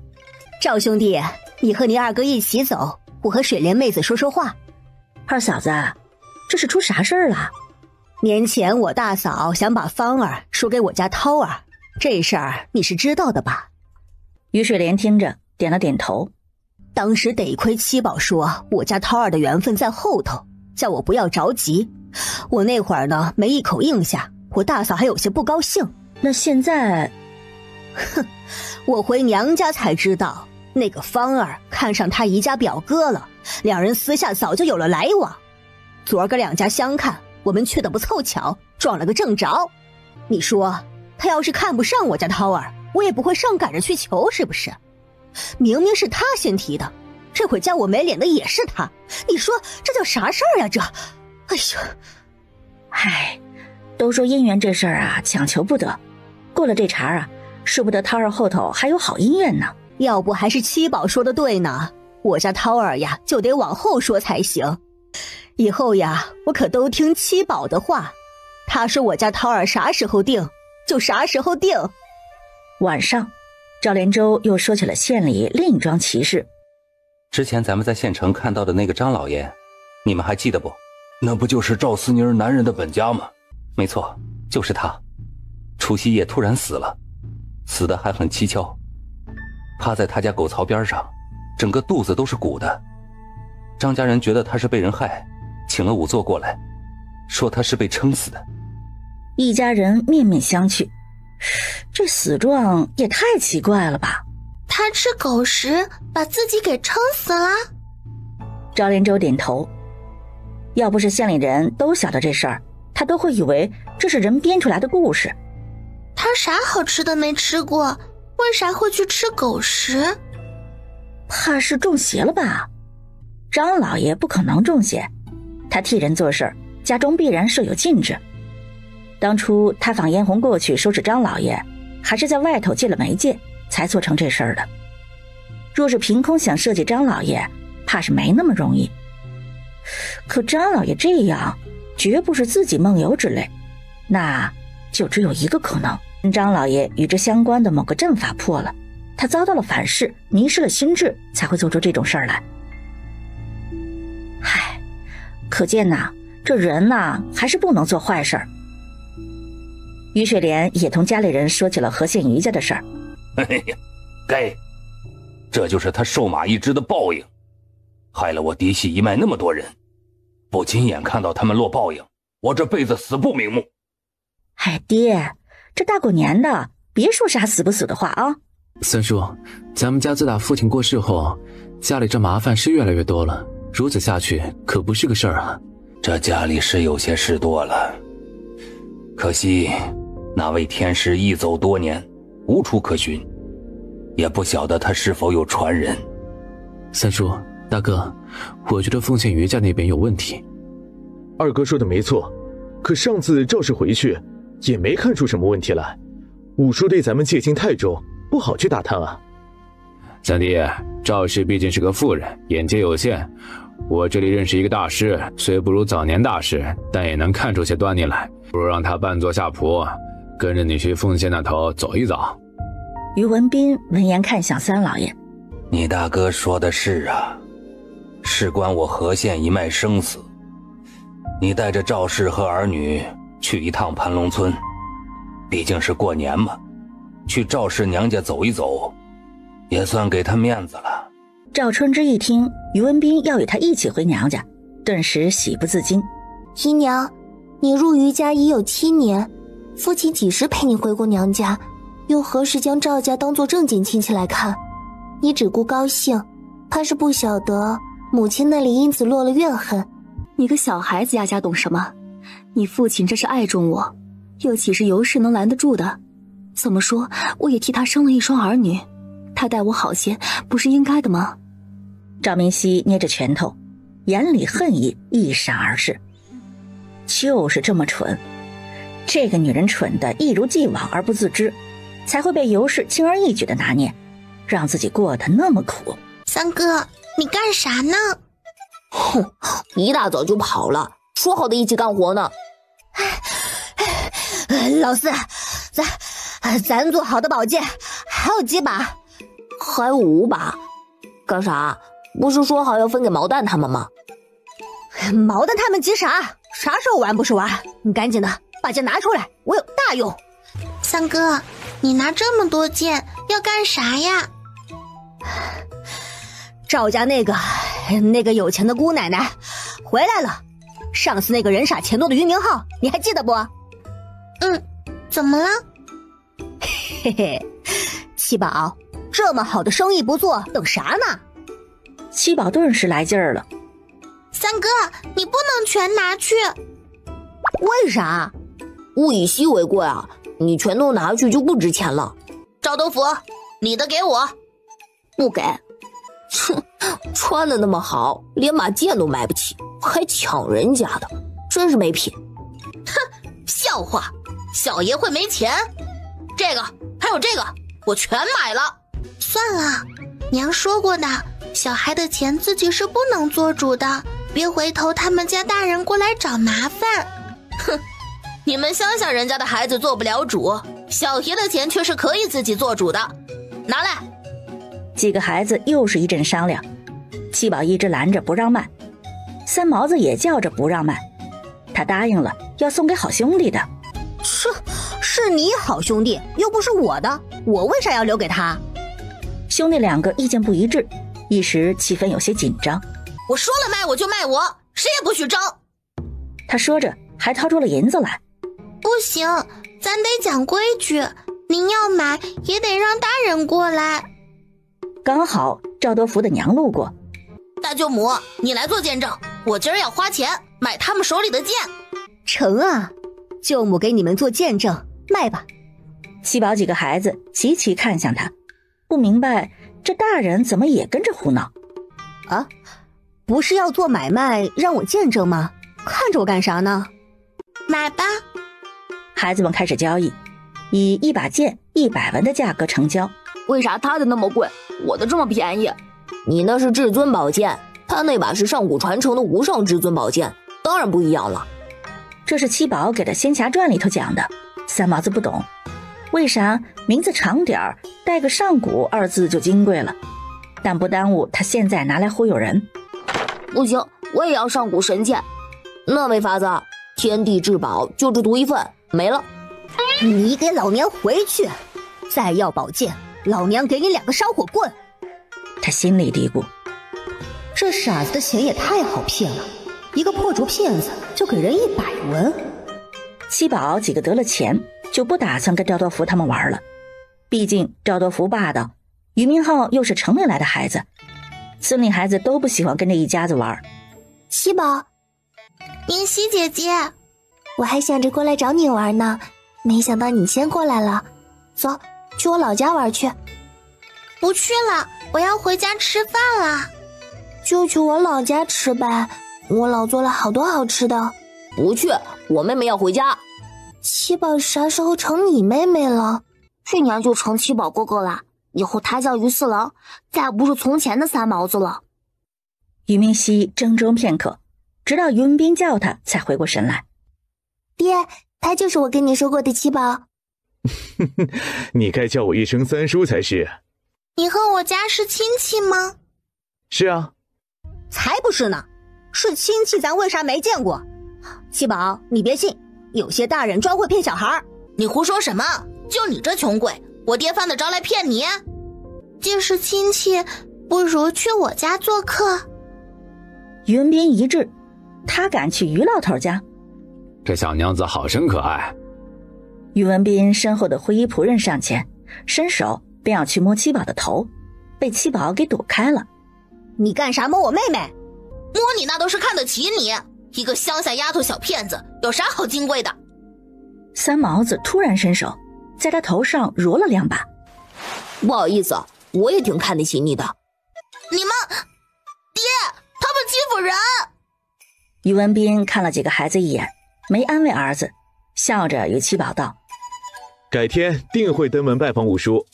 [SPEAKER 4] 赵兄弟，你和你二哥一起走，我和水莲妹子说说话。
[SPEAKER 6] 二嫂子，这是出啥事儿了？
[SPEAKER 4] 年前我大嫂想把芳儿输给我家涛儿，这事儿你是知道的吧？
[SPEAKER 6] 于水莲听着点了点头。
[SPEAKER 4] 当时得亏七宝说我家涛儿的缘分在后头，叫我不要着急。我那会儿呢没一口应下，我大嫂还有些不高兴。
[SPEAKER 6] 那现在，
[SPEAKER 4] 哼，我回娘家才知道，那个芳儿看上他姨家表哥了，两人私下早就有了来往。昨儿个两家相看，我们去的不凑巧，撞了个正着。你说他要是看不上我家涛儿，我也不会上赶着去求，是不是？明明是他先提的，这会叫我没脸的也是他，你说这叫啥事儿呀？这，哎呀，
[SPEAKER 6] 唉，都说姻缘这事儿啊，强求不得，过了这茬啊，说不得涛儿后头还有好姻缘呢。
[SPEAKER 4] 要不还是七宝说的对呢，我家涛儿呀就得往后说才行。以后呀，我可都听七宝的话，他说我家涛儿啥时候定，就啥时候定。
[SPEAKER 6] 晚上，赵连舟又说起了县里另一桩奇事。
[SPEAKER 1] 之前咱们在县城看到的那个张老爷，你们还记得不？
[SPEAKER 3] 那不就是赵思妮儿男人的本家吗？
[SPEAKER 1] 没错，就是他。除夕夜突然死了，死得还很蹊跷，趴在他家狗槽边上，整个肚子都是鼓的。张家人觉得他是被人害，请了仵作过来，说他是被撑死的。
[SPEAKER 6] 一家人面面相觑，这死状也太奇怪了吧？
[SPEAKER 2] 他吃狗食把自己给撑死了？
[SPEAKER 6] 赵连舟点头，要不是县里人都晓得这事儿，他都会以为这是人编出来的故事。
[SPEAKER 2] 他啥好吃的没吃过，为啥会去吃狗食？
[SPEAKER 6] 怕是中邪了吧？张老爷不可能中邪，他替人做事，家中必然设有禁制。当初他访嫣红过去收拾张老爷，还是在外头借了媒介才做成这事儿的。若是凭空想设计张老爷，怕是没那么容易。可张老爷这样绝不是自己梦游之类，那就只有一个可能，张老爷与之相关的某个阵法破了，他遭到了反噬，迷失了心智，才会做出这种事儿来。唉，可见呐，这人呐还是不能做坏事儿。于水莲也同家里人说起了何县于家的事儿。
[SPEAKER 3] 哎呀，该，这就是他瘦马一只的报应，害了我嫡系一脉那么多人，不亲眼看到他们落报应，我这辈子死不瞑目。
[SPEAKER 6] 哎，爹，这大过年的，别说啥死不死的话啊！
[SPEAKER 8] 三叔，咱们家自打父亲过世后，家里这麻烦是越来越多了，如此下去可不是个事儿啊。
[SPEAKER 3] 这家里是有些事多了，可惜那位天师一走多年，无处可寻，也不晓得他是否有传人。
[SPEAKER 8] 三叔，大哥，我觉得奉县于家那边有问题。
[SPEAKER 10] 二哥说的没错，可上次赵氏回去也没看出什么问题来，武叔对咱们戒心太重，不好去打探啊。
[SPEAKER 7] 三弟，赵氏毕竟是个妇人，眼界有限，我这里认识一个大师，虽不如早年大师，但也能看出些端倪来，不如让他扮作下仆，跟着你去奉县那头走一走。
[SPEAKER 6] 于文斌闻言看向三老爷，
[SPEAKER 3] 你大哥说的是啊，事关我何县一脉生死，你带着赵氏和儿女去一趟盘龙村，毕竟是过年嘛，去赵氏娘家走一走，也算给他面子了。
[SPEAKER 6] 赵春之一听于文斌要与他一起回娘家，顿时喜不自禁。
[SPEAKER 12] 姨娘，你入于家已有7年，父亲几时陪你回过娘家，又何时将赵家当作正经亲戚来看？你只顾高兴，怕是不晓得母亲那里因此落了怨恨。
[SPEAKER 13] 你个小孩子呀，家懂什么？你父亲这是爱重我，又岂是由氏能拦得住的？
[SPEAKER 5] 怎么说，我也替他生了一双儿女，他待我好些，不是应该的吗？
[SPEAKER 6] 赵明熙捏着拳头，眼里恨意一闪而逝。就是这么蠢，这个女人蠢得一如既往而不自知，才会被尤氏轻而易举的拿捏，让自己过得那么苦。
[SPEAKER 2] 三哥，你干啥呢？
[SPEAKER 11] 哼，一大早就跑了，说好的一起干活呢。
[SPEAKER 4] 老四，咱做好的宝剑还有几把？
[SPEAKER 11] 还有5把。干啥？不是说好要分给毛蛋他们吗？
[SPEAKER 4] 毛蛋他们急啥？啥时候玩不是玩？你赶紧的把剑拿出来，我有大用。
[SPEAKER 2] 三哥，你拿这么多剑要干啥呀？
[SPEAKER 4] 赵家那个有钱的姑奶奶回来了，上次那个人傻钱多的俞明浩，你还记得不？
[SPEAKER 2] 怎么了？
[SPEAKER 4] 嘿嘿，七宝，这么好的生意不做，等啥呢？
[SPEAKER 6] 七宝顿时来劲儿了。
[SPEAKER 2] 三哥，你不能全拿去。
[SPEAKER 4] 为啥？
[SPEAKER 11] 物以稀为贵啊，你全都拿去就不值钱了。
[SPEAKER 2] 赵德福，你的给我。
[SPEAKER 11] 不给。哼，穿的那么好，连把剑都买不起，还抢人家的，真是没品。
[SPEAKER 2] 哼，笑话，小爷会没钱？这个还有这个，我全买了。算了，娘说过的，小孩的钱自己是不能做主的，别回头他们家大人过来找麻烦。哼，你们想想人家的孩子做不了主，小爷的钱却是可以自己做主的，拿来。
[SPEAKER 6] 几个孩子又是一阵商量，七宝一直拦着不让卖，三毛子也叫着不让卖，他答应了要送给好兄弟的。
[SPEAKER 4] 是你好兄弟，又不是我的，我为啥要留给他？
[SPEAKER 6] 兄弟两个意见不一致，一时气氛有些紧张。
[SPEAKER 2] 我说了卖我就卖我，谁也不许争。
[SPEAKER 6] 他说着还掏出了银子来。
[SPEAKER 2] 不行，咱得讲规矩，您要买也得让大人过来。
[SPEAKER 6] 刚好赵德福的娘路过。
[SPEAKER 2] 大舅母，你来做见证，我今儿要花钱买他们手里的剑。
[SPEAKER 4] 成啊，舅母给你们做见证，卖吧。
[SPEAKER 6] 七宝几个孩子齐齐看向他，不明白这大人怎么也跟着胡闹。
[SPEAKER 4] 啊，不是要做买卖让我见证吗？看着我干啥呢？
[SPEAKER 2] 买吧。
[SPEAKER 6] 孩子们开始交易，以1把剑100文的价格成交。
[SPEAKER 9] 为啥他的那么贵，我的这么便宜？
[SPEAKER 11] 你那是至尊宝剑，他那把是上古传承的无上至尊宝剑，当然不一样了。
[SPEAKER 6] 这是七宝给的《仙侠传》里头讲的，三毛子不懂，为啥名字长点儿带个上古2字就金贵了，但不耽误他现在拿来忽悠人。
[SPEAKER 11] 不行，我也要上古神剑。那没法子，天地至宝就只独一份，没了。
[SPEAKER 4] 你给老娘回去！再要宝剑，老娘给你2个烧火棍。
[SPEAKER 6] 他心里嘀咕，
[SPEAKER 4] 这傻子的钱也太好骗了，一个破竹骗子就给人100文。
[SPEAKER 6] 七宝几个得了钱就不打算跟赵德福他们玩了，毕竟赵德福霸道，俞明浩又是城里来的孩子，村里孩子都不喜欢跟这一家子玩。
[SPEAKER 12] 七宝，
[SPEAKER 2] 明熙姐姐，
[SPEAKER 12] 我还想着过来找你玩呢，没想到你先过来了。走，去我老家玩去。
[SPEAKER 2] 不去了，我要回家吃饭了。
[SPEAKER 12] 就去我老家吃呗，我老做了好多好吃的。
[SPEAKER 11] 不去，我妹妹要回家。
[SPEAKER 12] 七宝啥时候成你妹妹了？
[SPEAKER 13] 去年就成七宝哥哥了，以后他叫于四郎，再也不是从前的三毛子了。
[SPEAKER 6] 俞明熙怔怔片刻，直到于文斌叫他才回过神来。
[SPEAKER 12] 爹，他就是我跟你说过的七宝。
[SPEAKER 10] 你该叫我一声三叔才是。
[SPEAKER 2] 你和我家是亲戚吗？
[SPEAKER 10] 是啊。
[SPEAKER 4] 才不是呢，是亲戚咱为啥没见过？七宝，你别信，有些大人专会骗小孩。
[SPEAKER 2] 你胡说什么？就你这穷鬼，我爹犯得着来骗你？既是亲戚，不如去我家做客。
[SPEAKER 6] 于文斌一滞，他敢去于老头家？
[SPEAKER 7] 这小娘子好生可爱。
[SPEAKER 6] 于文斌身后的灰衣仆人上前，伸手便要去摸七宝的头，被七宝给躲开了。
[SPEAKER 4] 你干啥摸我妹妹？
[SPEAKER 2] 摸你那都是看得起你，一个乡下丫头小骗子，有啥好金贵的？
[SPEAKER 6] 三毛子突然伸手，在他头上揉了2把。
[SPEAKER 11] 不好意思，我也挺看得起你的。
[SPEAKER 2] 你们，爹，他们欺负人！
[SPEAKER 6] 于文斌看了几个孩子一眼，没安慰儿子，笑着与七宝道：
[SPEAKER 10] 改天定会登门拜访五叔。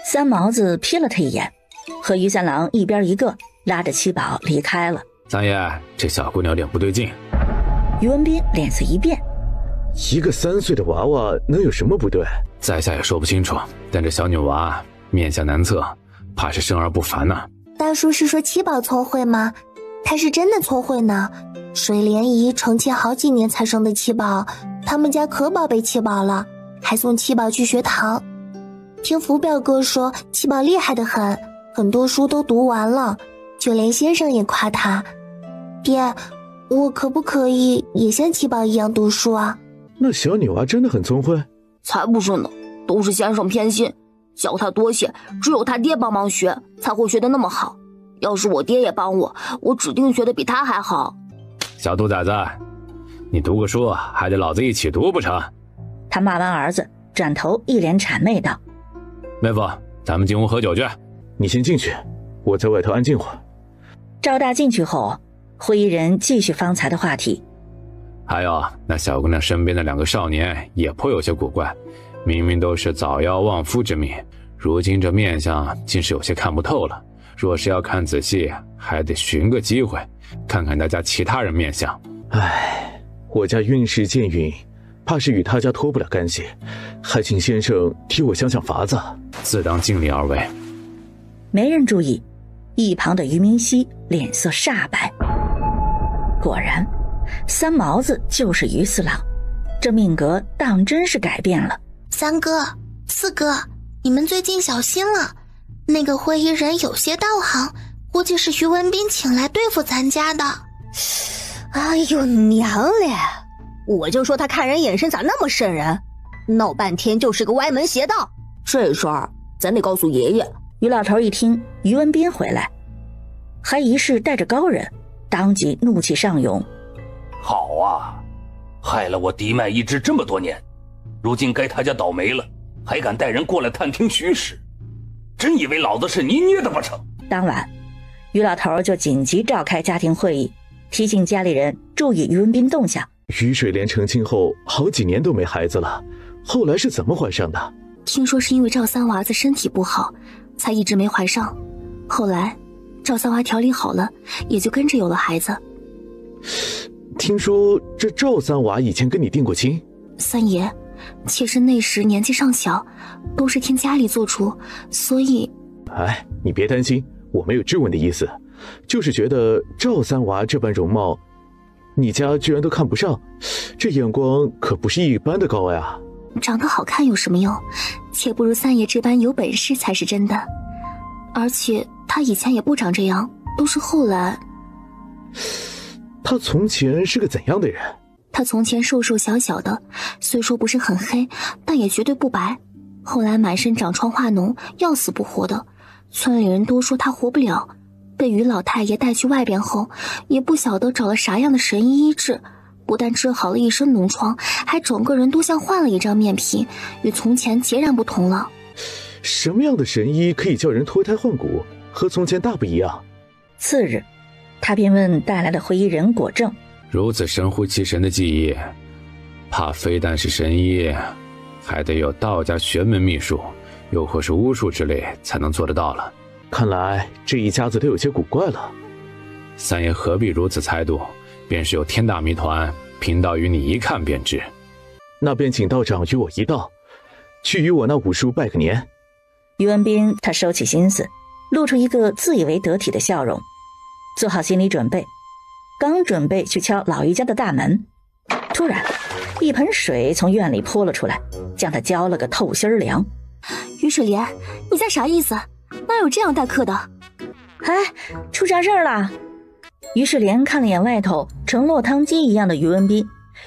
[SPEAKER 6] 三毛子瞥了他一眼，和于三郎一边一个，拉着七宝离开了。
[SPEAKER 7] 三爷，这小姑娘有点不对劲。
[SPEAKER 6] 于文斌脸色一变，
[SPEAKER 10] 一个3岁的娃娃能有什么不对？
[SPEAKER 7] 在下也说不清楚，但这小女娃面相难测，怕是生而不凡呢。
[SPEAKER 12] 大叔是说七宝聪慧吗？他是真的聪慧呢。水莲姨成亲好几年才生的七宝，他们家可宝贝七宝了，还送七宝去学堂。听福表哥说七宝厉害得很，很多书都读完了，就连先生也夸他。爹，我可不可以也像七宝一样读书啊？
[SPEAKER 10] 那小女娃真的很聪慧？
[SPEAKER 11] 才不是呢，都是先生偏心，教他多些，只有他爹帮忙学，才会学得那么好。要是我爹也帮我，我指定学得比他还好。
[SPEAKER 7] 小兔崽子，你读个书还得老子一起读不成？
[SPEAKER 6] 他骂完儿子，转头一脸谄媚道：
[SPEAKER 7] 妹夫，咱们进屋喝酒去。
[SPEAKER 10] 你先进去，我在外头安静会儿。
[SPEAKER 6] 赵大进去后，会议人继续方才的话题。
[SPEAKER 7] 还有那小姑娘身边的2个少年也颇有些古怪，明明都是早夭旺夫之命，如今这面相竟是有些看不透了。若是要看仔细，还得寻个机会看看大家其他人面相。
[SPEAKER 10] 唉，我家运势渐运，怕是与他家脱不了干系，还请先生替我想想法子。
[SPEAKER 7] 自当尽力而为。
[SPEAKER 6] 没人注意，一旁的于明熙脸色煞白。果然，三毛子就是于四郎，这命格当真是改变了。
[SPEAKER 2] 三哥、四哥，你们最近小心了，那个会议人有些道行，估计是于文斌请来对付咱家的。
[SPEAKER 4] 哎呦娘嘞！我就说他看人眼神咋那么瘆人，闹半天就是个歪门邪道。
[SPEAKER 11] 这事儿咱得告诉爷爷。
[SPEAKER 6] 于老头一听于文斌回来，还疑是带着高人，当即怒气上涌。
[SPEAKER 3] 好啊，害了我嫡脉一支这么多年，如今该他家倒霉了，还敢带人过来探听虚实，真以为老子是你捏的不成？
[SPEAKER 6] 当晚，于老头就紧急召开家庭会议，提醒家里人注意于文斌动向。
[SPEAKER 10] 于水莲成亲后好几年都没孩子了，后来是怎么怀上的？
[SPEAKER 9] 听说是因为赵三娃子身体不好，才一直没怀上。后来赵三娃调理好了，也就跟着有了孩子。
[SPEAKER 10] 听说这赵三娃以前跟你定过亲？
[SPEAKER 9] 三爷，妾身那时年纪尚小，都是听家里做主，所以……
[SPEAKER 10] 哎，你别担心，我没有质问的意思，就是觉得赵三娃这般容貌，你家居然都看不上，这眼光可不是一般的高呀。
[SPEAKER 9] 长得好看有什么用？且不如三爷这般有本事才是真的。而且他以前也不长这样，都是后来。
[SPEAKER 10] 他从前是个怎样的人？
[SPEAKER 9] 他从前瘦瘦小小的，虽说不是很黑，但也绝对不白。后来满身长疮化脓，要死不活的，村里人都说他活不了。被于老太爷带去外边后，也不晓得找了啥样的神医医治，不但治好了一身脓疮，还整个人都像换了一张面皮，与从前截然不同了。
[SPEAKER 10] 什么样的神医可以叫人脱胎换骨，和从前大不一样？
[SPEAKER 6] 次日，他便问带来的会议人果正，
[SPEAKER 7] 如此神乎其神的技艺，怕非但是神医，还得有道家玄门秘术，又或是巫术之类才能做得到了。
[SPEAKER 10] 看来这一家子都有些古怪了。
[SPEAKER 7] 三爷何必如此猜度？便是有天大谜团，贫道与你一看便知。
[SPEAKER 10] 那便请道长与我一道，去与我那五叔拜个年。
[SPEAKER 6] 于文斌他收起心思，露出一个自以为得体的笑容，做好心理准备，刚准备去敲老于家的大门，突然一盆水从院里泼了出来，将他浇了个透心凉。
[SPEAKER 9] 于水莲，你家啥意思？哪有这样待客的？
[SPEAKER 6] 哎，出啥事儿了？于世莲看了眼外头呈落汤鸡一样的于文斌，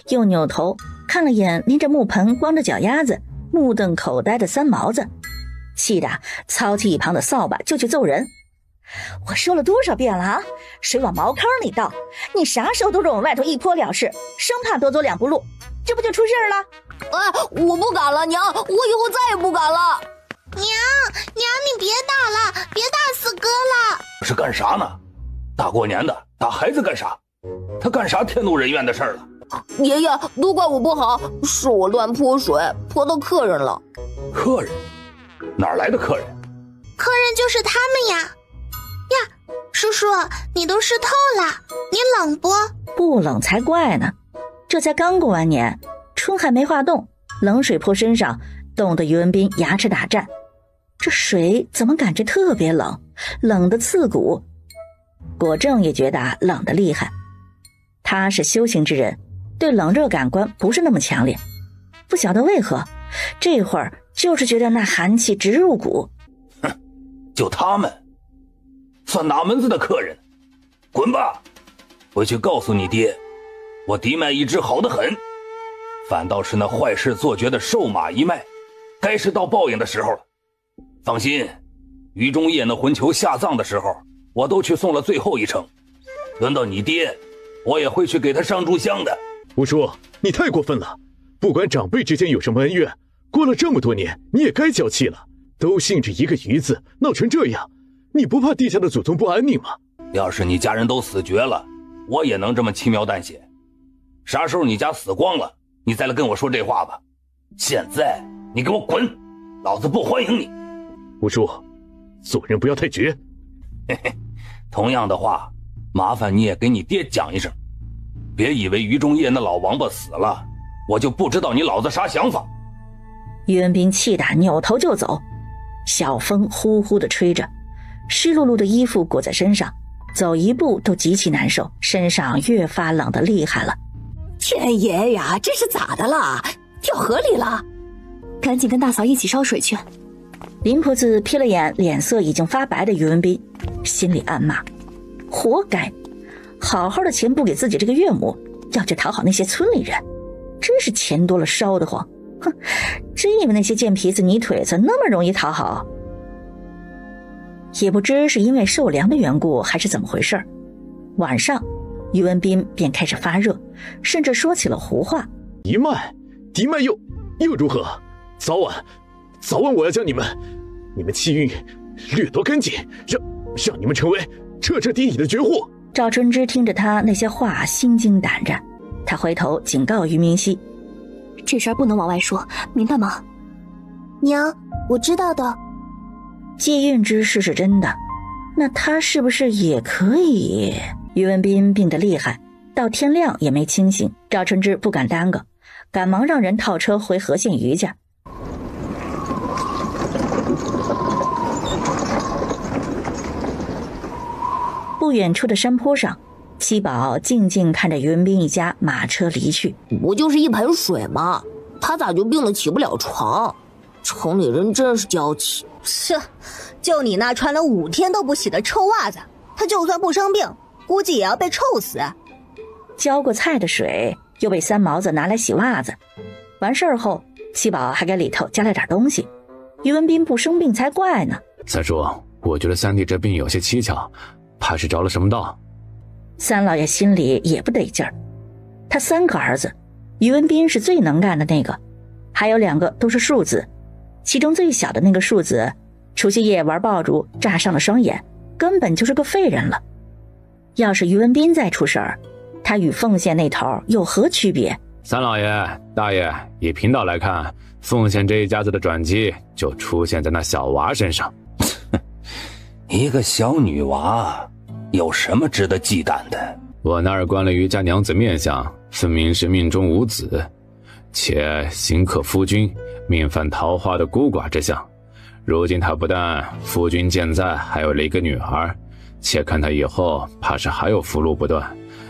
[SPEAKER 6] 又扭头看了眼拎着木盆光着脚丫子目瞪口呆的三毛子，气得操起一旁的扫把就去揍人。我说了多少遍了啊，水往茅坑里倒，你啥时候都是往外头一泼了事，生怕多走两步路，这不就出事了？
[SPEAKER 11] 我不敢了，娘，我以后再也不敢了。
[SPEAKER 2] 娘，你别打了，别打死哥了。
[SPEAKER 3] 是干啥呢？大过年的打孩子干啥？他干啥天怒人怨的事儿了？
[SPEAKER 11] 爷爷，都怪我不好，是我乱泼水，泼到客人了。
[SPEAKER 3] 客人？哪来的客人？
[SPEAKER 2] 客人就是他们呀。呀，叔叔，你都湿透了，你冷不？
[SPEAKER 6] 不冷才怪呢，这才刚过完年，春还没化冻，冷水泼身上，冻得于文斌牙齿打颤。这水怎么感觉特别冷，冷得刺骨。果正也觉得冷得厉害，他是修行之人，对冷热感官不是那么强烈，不晓得为何这会儿就是觉得那寒气直入骨。
[SPEAKER 3] 哼，就他们算哪门子的客人？滚吧，回去告诉你爹，我嫡脉一直好得很，反倒是那坏事做绝的瘦马一脉，该是到报应的时候了。放心，于中业那魂球下葬的时候，我都去送了最后一程，轮到你爹，我也会去给他上炷香的。
[SPEAKER 10] 吴叔，你太过分了，不管长辈之间有什么恩怨，过了这么多年，你也该交气了。都姓着一个于字，闹成这样，你不怕地下的祖宗不安宁吗？
[SPEAKER 3] 要是你家人都死绝了，我也能这么轻描淡写。啥时候你家死光了，你再来跟我说这话吧。现在你给我滚，老子不欢迎你。
[SPEAKER 10] 吴叔，做人不要太绝。
[SPEAKER 3] 嘿嘿，同样的话，麻烦你也给你爹讲一声，别以为于中业那老王八死了，我就不知道你老子啥想法。
[SPEAKER 6] 于文斌气得扭头就走，小风呼呼地吹着，湿漉漉的衣服裹在身上，走一步都极其难受，身上越发冷得厉害了。
[SPEAKER 5] 天爷呀，这是咋的了？掉河里了？赶紧跟大嫂一起烧水去。
[SPEAKER 6] 林婆子瞥了眼脸色已经发白的于文斌，心里暗骂：活该，好好的钱不给自己这个岳母，要去讨好那些村里人，真是钱多了烧得慌。哼，真以为那些贱皮子泥腿子那么容易讨好？也不知是因为受凉的缘故还是怎么回事，晚上于文斌便开始发热，甚至说起了胡话。
[SPEAKER 10] 嫡脉又如何？早晚我要将你们气运掠夺干净，让你们成为彻彻底底的绝户。
[SPEAKER 6] 赵春之听着他那些话，心惊胆战，他回头警告于明熙：
[SPEAKER 5] 这事儿不能往外说，明白吗？
[SPEAKER 12] 娘，我知道的。
[SPEAKER 6] 借运之事是真的，那他是不是也可以？于文斌病得厉害，到天亮也没清醒，赵春之不敢耽搁，赶忙让人套车回和县于家。不远处的山坡上，七宝静静看着于文斌一家马车离去。
[SPEAKER 11] 不就是一盆水吗？他咋就病得起不了床？城里人真是娇气。
[SPEAKER 4] 切，就你那穿了5天都不洗的臭袜子，他就算不生病，估计也要被臭死。
[SPEAKER 6] 浇过菜的水又被三毛子拿来洗袜子，完事儿后，七宝还给里头加了点东西。于文斌不生病才怪呢。
[SPEAKER 8] 三叔，我觉得三弟这病有些蹊跷，怕是着了什么道。
[SPEAKER 6] 三老爷心里也不得劲儿，他3个儿子，于文斌是最能干的那个，还有2个都是庶子，其中最小的那个庶子，除夕夜玩爆竹炸伤了双眼，根本就是个废人了。要是于文斌再出事儿，他与凤县那头有何区别？
[SPEAKER 7] 三老爷、大爷，以贫道来看，凤县这一家子的转机就出现在那小娃身上。
[SPEAKER 3] 一个小女娃有什么值得忌惮的？
[SPEAKER 7] 我那儿观了于家娘子面相，分明是命中无子，且刑克夫君，命犯桃花的孤寡之相。如今他不但夫君健在，还有了一个女儿，且看他以后怕是还有福禄不断。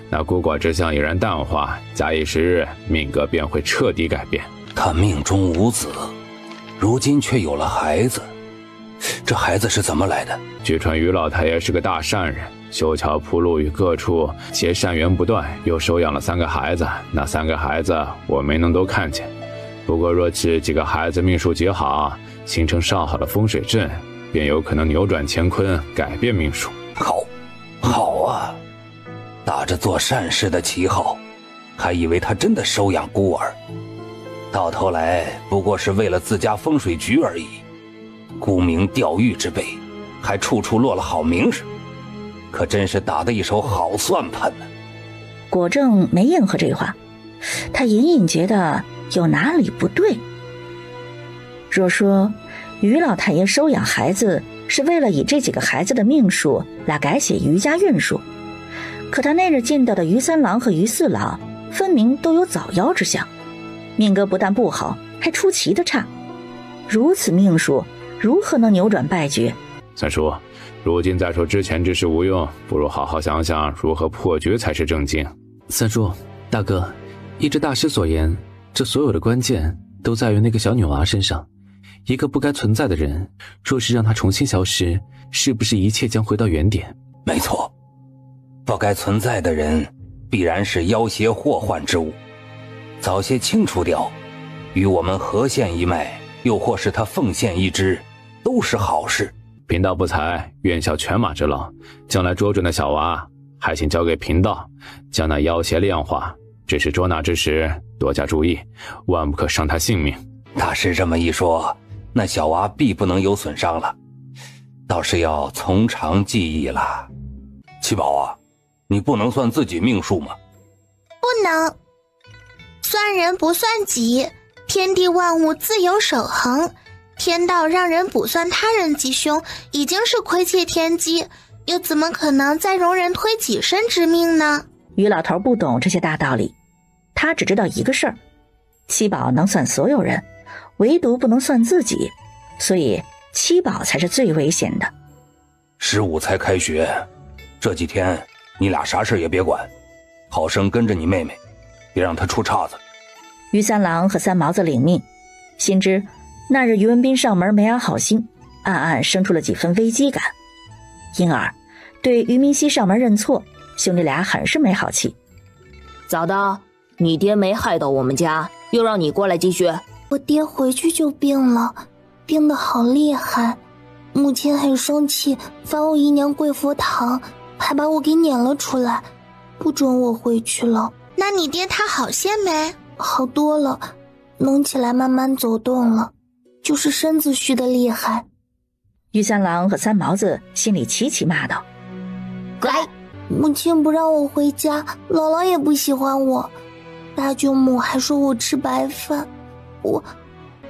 [SPEAKER 7] 那孤寡之相已然淡化，假以时日，命格便会彻底改变。
[SPEAKER 3] 他命中无子，如今却有了孩子，这孩子是怎么来的？
[SPEAKER 7] 据传于老太爷是个大善人，修桥铺路与各处皆善缘不断，又收养了3个孩子。那3个孩子我没能都看见，不过若是几个孩子命数极好，形成上好的风水阵，便有可能扭转乾坤，改变命数。
[SPEAKER 3] 好啊，打着做善事的旗号，还以为他真的收养孤儿。到头来不过是为了自家风水局而已。沽名钓誉之辈，还处处落了好名声，可真是打得一手好算盘呢。
[SPEAKER 6] 果正没应和这话，他隐隐觉得有哪里不对。若说于老太爷收养孩子是为了以这几个孩子的命数来改写于家运数，可他那日见到的于三郎和于四郎分明都有早夭之象，命格不但不好，还出奇的差。如此命数如何能扭转败局？
[SPEAKER 7] 三叔，如今再说之前之事无用，不如好好想想如何破局才是正经。
[SPEAKER 8] 三叔，大哥，依着大师所言，这所有的关键都在于那个小女娃身上。一个不该存在的人，若是让他重新消失，是不是一切将回到原点？
[SPEAKER 3] 没错，不该存在的人必然是妖邪祸患之物，早些清除掉，与我们河县一脉，又或是他凤县一支，都是好事。
[SPEAKER 7] 贫道不才，愿效犬马之劳，将来捉准的小娃还请交给贫道，将那妖邪炼化。只是捉拿之时多加注意，万不可伤他性命。
[SPEAKER 3] 大师这么一说，那小娃必不能有损伤了，倒是要从长计议了。七宝啊，你不能算自己命数吗？
[SPEAKER 2] 不能，算人不算己，天地万物自有守恒，天道让人卜算他人吉凶，已经是亏欠天机，又怎么可能再容人推己身之命呢？
[SPEAKER 6] 于老头不懂这些大道理，他只知道一个事儿，七宝能算所有人，唯独不能算自己，所以七宝才是最危险的。
[SPEAKER 3] 15才开学，这几天你俩啥事也别管，好生跟着你妹妹，别让她出岔子。
[SPEAKER 6] 于三郎和三毛子领命，心知那日于文斌上门没安好心，暗暗生出了几分危机感，因而对于明熙上门认错，兄弟俩很是没好气。
[SPEAKER 11] 咋的？你爹没害到我们家，又让你过来继续？
[SPEAKER 12] 我爹回去就病了，病得好厉害，母亲很生气，罚我姨娘跪佛堂，还把我给撵了出来，不准我回去了。
[SPEAKER 2] 那你爹他好些没？
[SPEAKER 12] 好多了，能起来慢慢走动了，就是身子虚得厉害。
[SPEAKER 6] 于三郎和三毛子心里齐齐骂道：
[SPEAKER 12] 该！母亲不让我回家，姥姥也不喜欢我，大舅母还说我吃白饭。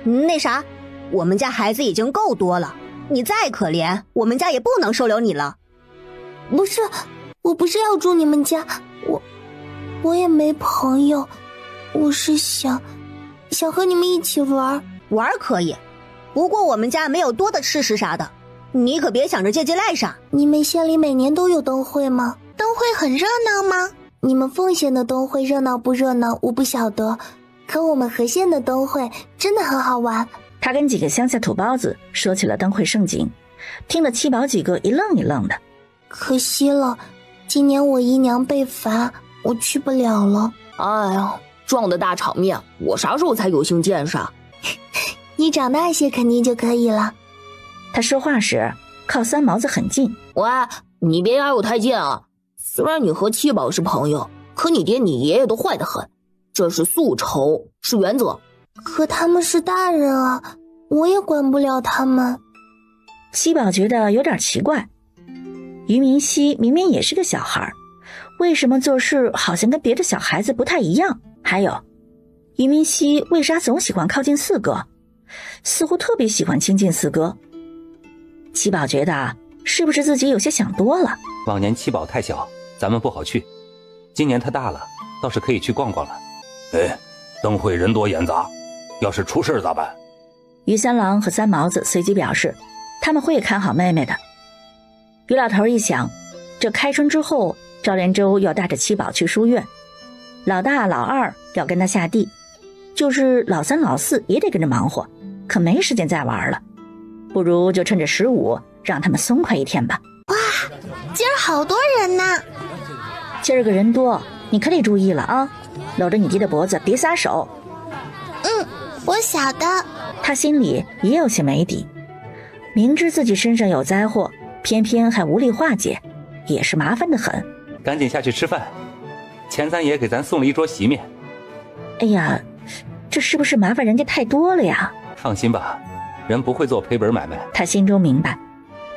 [SPEAKER 14] 那啥，我们家孩子已经够多了，你再可怜，我们家也不能收留你了。
[SPEAKER 12] 不是，我不是要住你们家，我也没朋友，我是想和你们一起玩。
[SPEAKER 14] 玩可以，不过我们家没有多的吃食啥的，你可别想着借机赖上。
[SPEAKER 12] 你们县里每年都有灯会吗？
[SPEAKER 2] 灯会很热闹吗？
[SPEAKER 12] 你们凤县的灯会热闹不热闹我不晓得，可我们河县的灯会真的很好玩。
[SPEAKER 6] 他跟几个乡下土包子说起了灯会盛景，听了七宝几个一愣一愣的。
[SPEAKER 12] 可惜了，今年我姨娘被罚，我去不了了。
[SPEAKER 11] 哎呀，这样的大场面，我啥时候才有幸见上？
[SPEAKER 12] 你长大些肯定就可以了。
[SPEAKER 6] 他说话时靠三毛子很近。
[SPEAKER 11] 喂，你别挨我太近啊！虽然你和七宝是朋友，可你爹你爷爷都坏得很，这是宿仇，是原则。
[SPEAKER 12] 可他们是大人啊，我也管不了他们。
[SPEAKER 6] 七宝觉得有点奇怪，于明熙明明也是个小孩，为什么做事好像跟别的小孩子不太一样？还有，于明熙为啥总喜欢靠近四哥，似乎特别喜欢亲近四哥。七宝觉得是不是自己有些想多了？
[SPEAKER 1] 往年七宝太小，咱们不好去，今年他大了，倒是可以去逛逛了。
[SPEAKER 3] 哎，灯会人多眼杂，要是出事咋办？
[SPEAKER 6] 于三郎和三毛子随即表示他们会看好妹妹的。于老头一想，这开春之后赵连洲要带着七宝去书院，老大老二要跟他下地，就是老三老四也得跟着忙活，可没时间再玩了，不如就趁着15让他们松快一天吧。
[SPEAKER 2] 哇，今儿好多人呢！
[SPEAKER 6] 今儿个人多，你可得注意了啊，搂着你爹的脖子别撒手。
[SPEAKER 2] 我晓得。
[SPEAKER 6] 他心里也有些没底，明知自己身上有灾祸，偏偏还无力化解，也是麻烦得很。
[SPEAKER 1] 赶紧下去吃饭，钱三爷给咱送了一桌席面。
[SPEAKER 6] 哎呀，这是不是麻烦人家太多了呀？
[SPEAKER 1] 放心吧，人不会做赔本买卖。
[SPEAKER 6] 他心中明白，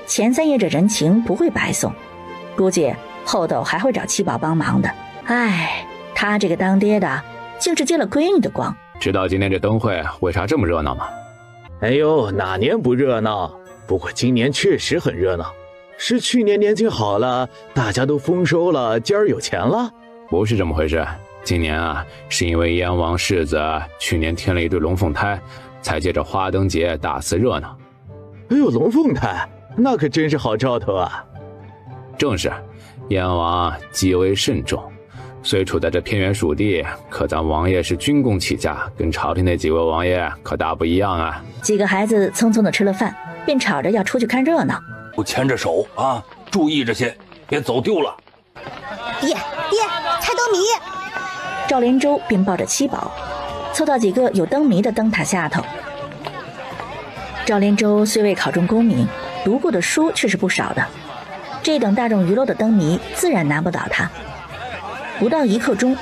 [SPEAKER 6] 钱三爷这人情不会白送，估计后头还会找七宝帮忙的。唉，他这个当爹的竟是接了闺女的光。
[SPEAKER 7] 知道今天这灯会为啥这么热闹吗？
[SPEAKER 10] 哎呦，哪年不热闹？不过今年确实很热闹，是去年年景好了，大家都丰收了，今儿有钱了？
[SPEAKER 7] 不是这么回事，今年啊，是因为燕王世子去年添了一对龙凤胎，才借着花灯节大肆热闹。
[SPEAKER 10] 哎呦，龙凤胎，那可真是好兆头啊！
[SPEAKER 7] 正是，燕王极为慎重，虽处在这偏远属地，可咱王爷是军功起家，跟朝廷那几位王爷可大不一样啊。
[SPEAKER 6] 几个孩子匆匆的吃了饭，便吵着要出去看热闹。
[SPEAKER 3] 不牵着手啊，注意着些，别走丢了。
[SPEAKER 14] 爹，猜灯谜！
[SPEAKER 6] 赵连舟便抱着七宝，凑到几个有灯谜的灯塔下头。赵连舟虽未考中功名，读过的书却是不少的，这等大众娱乐的灯谜自然难不倒他。不到1刻钟，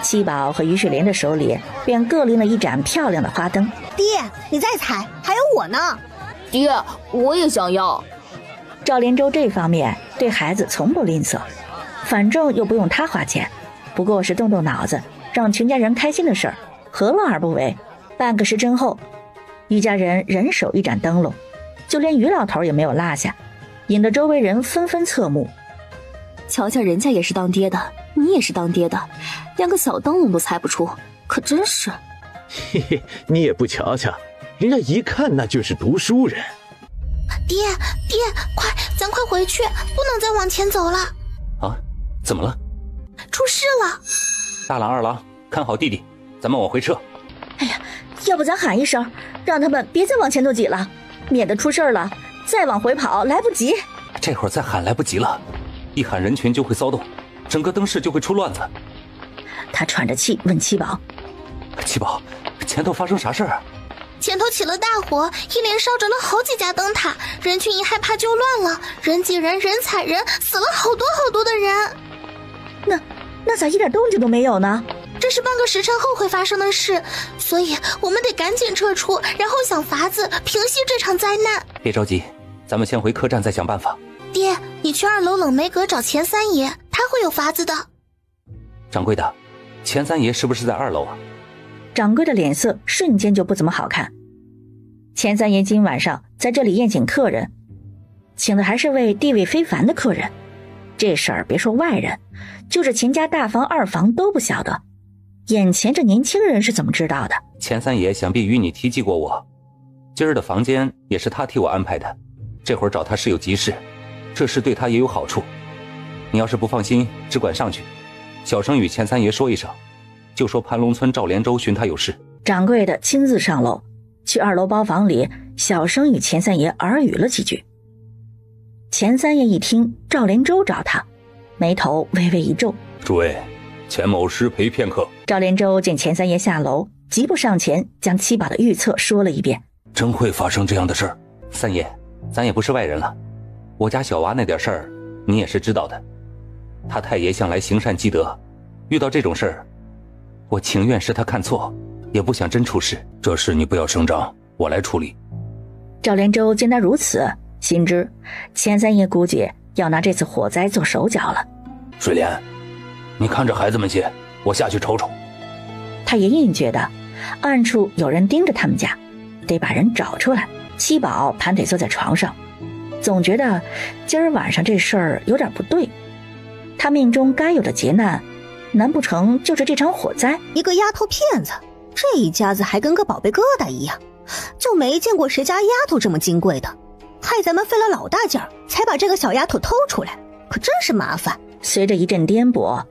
[SPEAKER 6] 七宝和于雪莲的手里便各拎了一盏漂亮的花灯。
[SPEAKER 14] 爹，你再猜，还有我呢。
[SPEAKER 11] 爹，我也想要。
[SPEAKER 6] 赵连舟这方面对孩子从不吝啬，反正又不用他花钱，不过是动动脑子，让全家人开心的事儿，何乐而不为？半个时辰后，一家人人手一盏灯笼，就连于老头也没有落下，引得周围人纷纷侧目。
[SPEAKER 5] 瞧瞧人家也是当爹的，你也是当爹的，连个小灯笼都猜不出，可真是。
[SPEAKER 10] 嘿嘿，你也不瞧瞧，人家一看那就是读书人。
[SPEAKER 2] 爹，快，咱快回去，不能再往前走了。
[SPEAKER 1] 啊，怎么了？
[SPEAKER 2] 出事了！
[SPEAKER 1] 大郎、二郎，看好弟弟，咱们往回撤。
[SPEAKER 6] 哎呀，要不咱喊一声，让他们别再往前头挤了，免得出事了，再往回跑来不及。
[SPEAKER 1] 这会儿再喊来不及了，一喊人群就会骚动，整个灯市就会出乱子。
[SPEAKER 6] 他喘着气问七宝：“
[SPEAKER 1] 七宝，前头发生啥事儿啊？”
[SPEAKER 2] 前头起了大火，一连烧着了好几家灯塔，人群一害怕就乱了，人挤人，人踩人，死了好多的人。
[SPEAKER 6] 那咋一点动静都没有呢？
[SPEAKER 2] 这是半个时辰后会发生的事，所以我们得赶紧撤出，然后想法子平息这场灾难。
[SPEAKER 1] 别着急，咱们先回客栈再想办法。
[SPEAKER 2] 爹，你去2楼冷梅阁找钱三爷，他会有法子的。
[SPEAKER 1] 掌柜的，钱三爷是不是在2楼啊？
[SPEAKER 6] 掌柜的脸色瞬间就不怎么好看。钱三爷今晚上在这里宴请客人，请的还是位地位非凡的客人，这事儿别说外人，就是钱家大房二房都不晓得，眼前这年轻人是怎么知道的？
[SPEAKER 1] 钱三爷想必与你提及过我，今儿的房间也是他替我安排的，这会儿找他是有急事，这事对他也有好处。你要是不放心，只管上去，小声与钱三爷说一声，就说盘龙村赵连舟寻他有事。
[SPEAKER 6] 掌柜的亲自上楼，去2楼包房里小声与钱三爷耳语了几句。钱三爷一听赵连舟找他，眉头微微一皱：“
[SPEAKER 3] 诸位，钱某失陪片刻。”
[SPEAKER 6] 赵连舟见钱三爷下楼，急步上前将七宝的预测说了一遍。
[SPEAKER 3] 真会发生这样的事儿？
[SPEAKER 1] 三爷，咱也不是外人了，我家小娃那点事儿你也是知道的，他太爷向来行善积德，遇到这种事儿，我情愿是他看错，也不想真出事。
[SPEAKER 3] 这事你不要声张，我来处理。
[SPEAKER 6] 赵连舟见他如此，心知钱三爷估计要拿这次火灾做手脚了。
[SPEAKER 3] 水莲，你看着孩子们些，我下去瞅瞅。
[SPEAKER 6] 他也隐觉得暗处有人盯着他们家，得把人找出来。七宝盘腿坐在床上，总觉得今儿晚上这事儿有点不对。他命中该有的劫难，难不成就是这场火灾？
[SPEAKER 14] 一个丫头片子，这一家子还跟个宝贝疙瘩一样，就没见过谁家丫头这么金贵的，害咱们费了老大劲儿才把这个小丫头偷出来，可真是麻烦。
[SPEAKER 6] 随着一阵颠簸，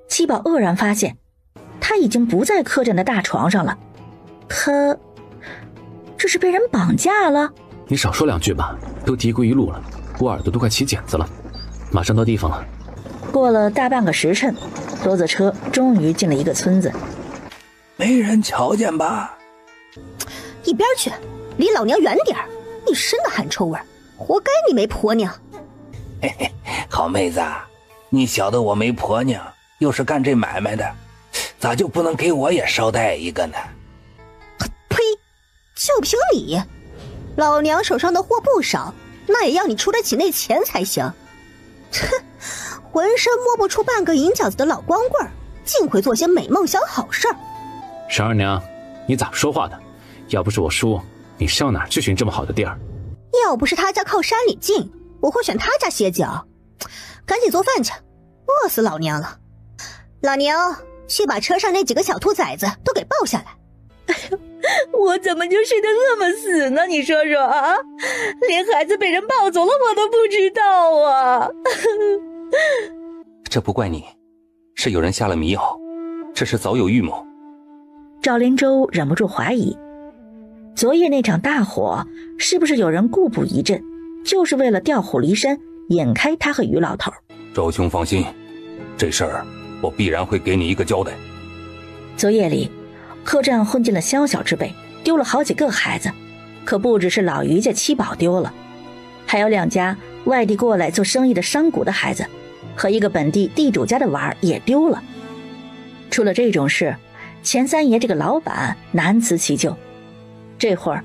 [SPEAKER 6] 七宝愕然发现他已经不在客栈的大床上了，他这是被人绑架了？
[SPEAKER 8] 你少说2句吧，都嘀咕一路了，我耳朵都快起茧子了。马上到地方了。
[SPEAKER 6] 过了大半个时辰，骡子车终于进了一个村子。
[SPEAKER 3] 没人瞧见吧？
[SPEAKER 14] 一边去，离老娘远点儿！一身的汗臭味，活该你没婆娘。
[SPEAKER 3] 嘿嘿，好妹子，你晓得我没婆娘，又是干这买卖的，咋就不能给我也捎带一个呢？
[SPEAKER 4] 就凭你，老娘手上的货不少，那也要你出得起那钱才行。哼，浑身摸不出半个银角子的老光棍儿，竟会做些美梦想好事儿。
[SPEAKER 8] 沈二娘，你咋说话的？要不是我叔，你上哪儿去寻这么好的地儿？
[SPEAKER 4] 要不是他家靠山里近，我会选他家歇脚。赶紧做饭去，饿死老娘了。老牛，去把车上那几个小兔崽子都给抱下来。
[SPEAKER 6] 我怎么就睡得那么死呢？你说说啊，连孩子被人抱走了我都不知道啊。
[SPEAKER 1] 这不怪你，是有人下了迷药，这是早有预谋。
[SPEAKER 6] 赵连舟忍不住怀疑，昨夜那场大火是不是有人故布疑阵，就是为了调虎离山，引开他和于老头。
[SPEAKER 1] 赵兄放心，这事儿我必然会给你一个交代。
[SPEAKER 6] 昨夜里客栈混进了宵小之辈，丢了好几个孩子，可不只是老于家七宝丢了，还有2家外地过来做生意的商贾的孩子和一个本地地主家的娃儿也丢了。出了这种事，钱三爷这个老板难辞其咎。这会儿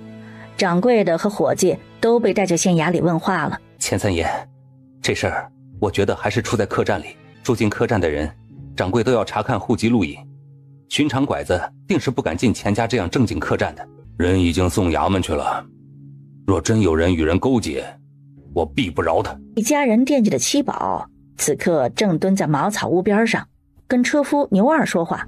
[SPEAKER 6] 掌柜的和伙计都被带去县衙里问话了。
[SPEAKER 1] 钱三爷，这事儿我觉得还是出在客栈里，住进客栈的人掌柜都要查看户籍录影，寻常拐子定是不敢进钱家这样正经客栈的。人已经送衙门去了，若真有人与人勾结，我必不饶他。
[SPEAKER 6] 一家人惦记的七宝此刻正蹲在茅草屋边上跟车夫牛二说话。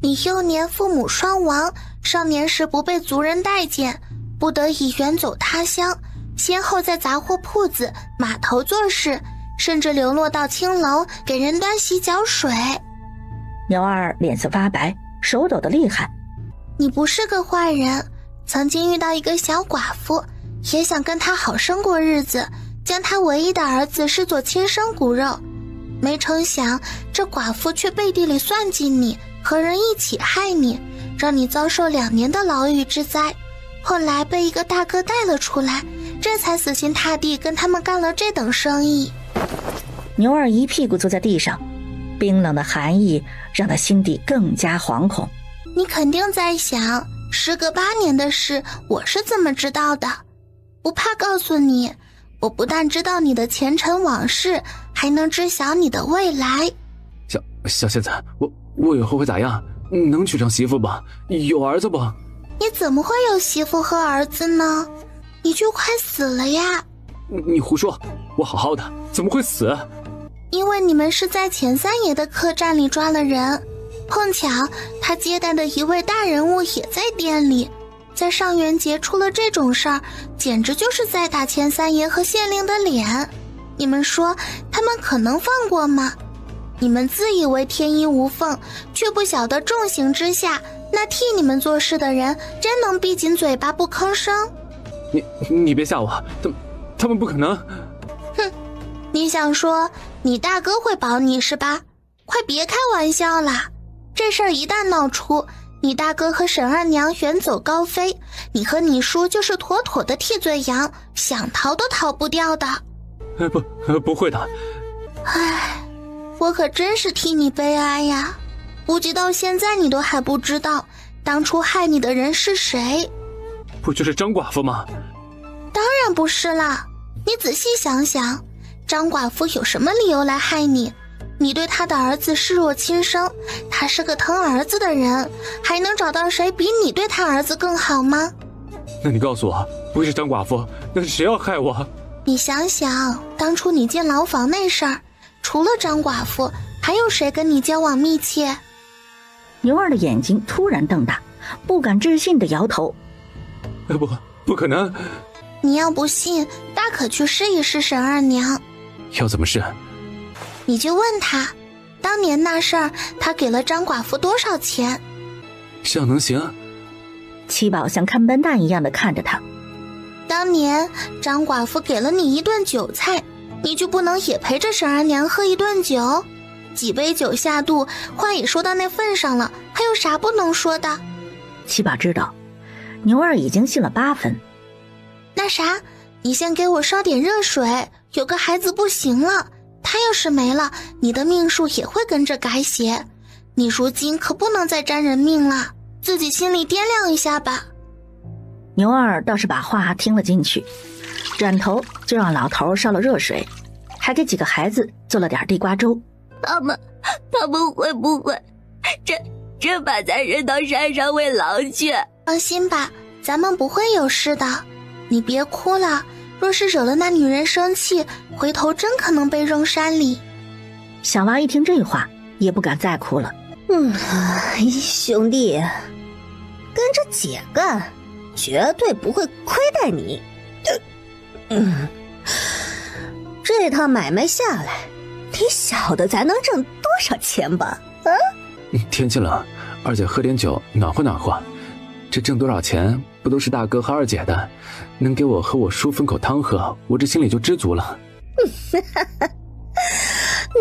[SPEAKER 2] 你幼年父母双亡，少年时不被族人待见，不得已远走他乡，先后在杂货铺子、码头做事，甚至流落到青楼给人端洗脚水。
[SPEAKER 6] 牛二脸色发白，手抖得厉害。
[SPEAKER 2] 你不是个坏人，曾经遇到一个小寡妇，也想跟她好生过日子，将她唯一的儿子视作亲生骨肉，没成想这寡妇却背地里算计你，和人一起害你，让你遭受2年的牢狱之灾。后来被一个大哥带了出来，这才死心塌地跟他们干了这等生意。
[SPEAKER 6] 牛二一屁股坐在地上，冰冷的寒意让他心底更加惶恐。
[SPEAKER 2] 你肯定在想，时隔8年的事我是怎么知道的？不怕告诉你，我不但知道你的前尘往事，还能知晓你的未来。
[SPEAKER 8] 小仙子，我以后会咋样？能娶上媳妇不？有儿子不？
[SPEAKER 2] 你怎么会有媳妇和儿子呢？你就快死了呀！
[SPEAKER 8] 你胡说，我好好的，怎么会死？
[SPEAKER 2] 因为你们是在钱三爷的客栈里抓了人，碰巧他接待的一位大人物也在店里，在上元节出了这种事儿，简直就是在打钱三爷和县令的脸。你们说他们可能放过吗？你们自以为天衣无缝，却不晓得重刑之下，那替你们做事的人真能闭紧嘴巴不吭声？
[SPEAKER 8] 你别吓我，他们不可能。
[SPEAKER 2] 哼，你想说你大哥会保你是吧？快别开玩笑啦！这事儿一旦闹出，你大哥和沈二娘远走高飞，你和你叔就是妥妥的替罪羊，想逃都逃不掉的。
[SPEAKER 8] 不会的。
[SPEAKER 2] 唉，我可真是替你悲哀呀！估计到现在你都还不知道，当初害你的人是谁。
[SPEAKER 8] 不就是张寡妇吗？
[SPEAKER 2] 当然不是啦！你仔细想想，张寡妇有什么理由来害你？你对他的儿子视若亲生，他是个疼儿子的人，还能找到谁比你对他儿子更好吗？
[SPEAKER 8] 那你告诉我，不是张寡妇，那是谁要害我？
[SPEAKER 2] 你想想，当初你进牢房那事儿，除了张寡妇，还有谁跟你交往密切？
[SPEAKER 6] 牛二的眼睛突然瞪大，不敢置信地摇头。
[SPEAKER 8] 不可能！
[SPEAKER 2] 你要不信，大可去试一试沈二娘。
[SPEAKER 8] 要怎么试？
[SPEAKER 2] 你就问他，当年那事儿，他给了张寡妇多少钱？
[SPEAKER 8] 这样能行？
[SPEAKER 6] 七宝像看笨蛋一样的看着他。
[SPEAKER 2] 当年张寡妇给了你一顿酒菜，你就不能也陪着沈二娘喝一顿酒？几杯酒下肚，话也说到那份上了，还有啥不能说的？
[SPEAKER 6] 七宝知道牛二已经信了8分。
[SPEAKER 2] 那啥，你先给我烧点热水，有个孩子不行了，他要是没了，你的命数也会跟着改写。你如今可不能再沾人命了，自己心里掂量一下吧。
[SPEAKER 6] 牛二倒是把话听了进去，转头就让老头烧了热水，还给几个孩子做了点地瓜粥。
[SPEAKER 9] 他们会不会真把咱扔到山上喂狼去？
[SPEAKER 2] 放心吧，咱们不会有事的，你别哭了，若是惹了那女人生气，回头真可能被扔山里。
[SPEAKER 6] 小娃一听这话也不敢再哭了。
[SPEAKER 4] 兄弟，跟着姐干绝对不会亏待你。这趟买卖下来，你晓得咱能挣多少钱吧？
[SPEAKER 8] 天气冷，二姐喝点酒暖和暖和。这挣多少钱不都是大哥和二姐的，能给我和我叔分口汤喝，我这心里就知足了。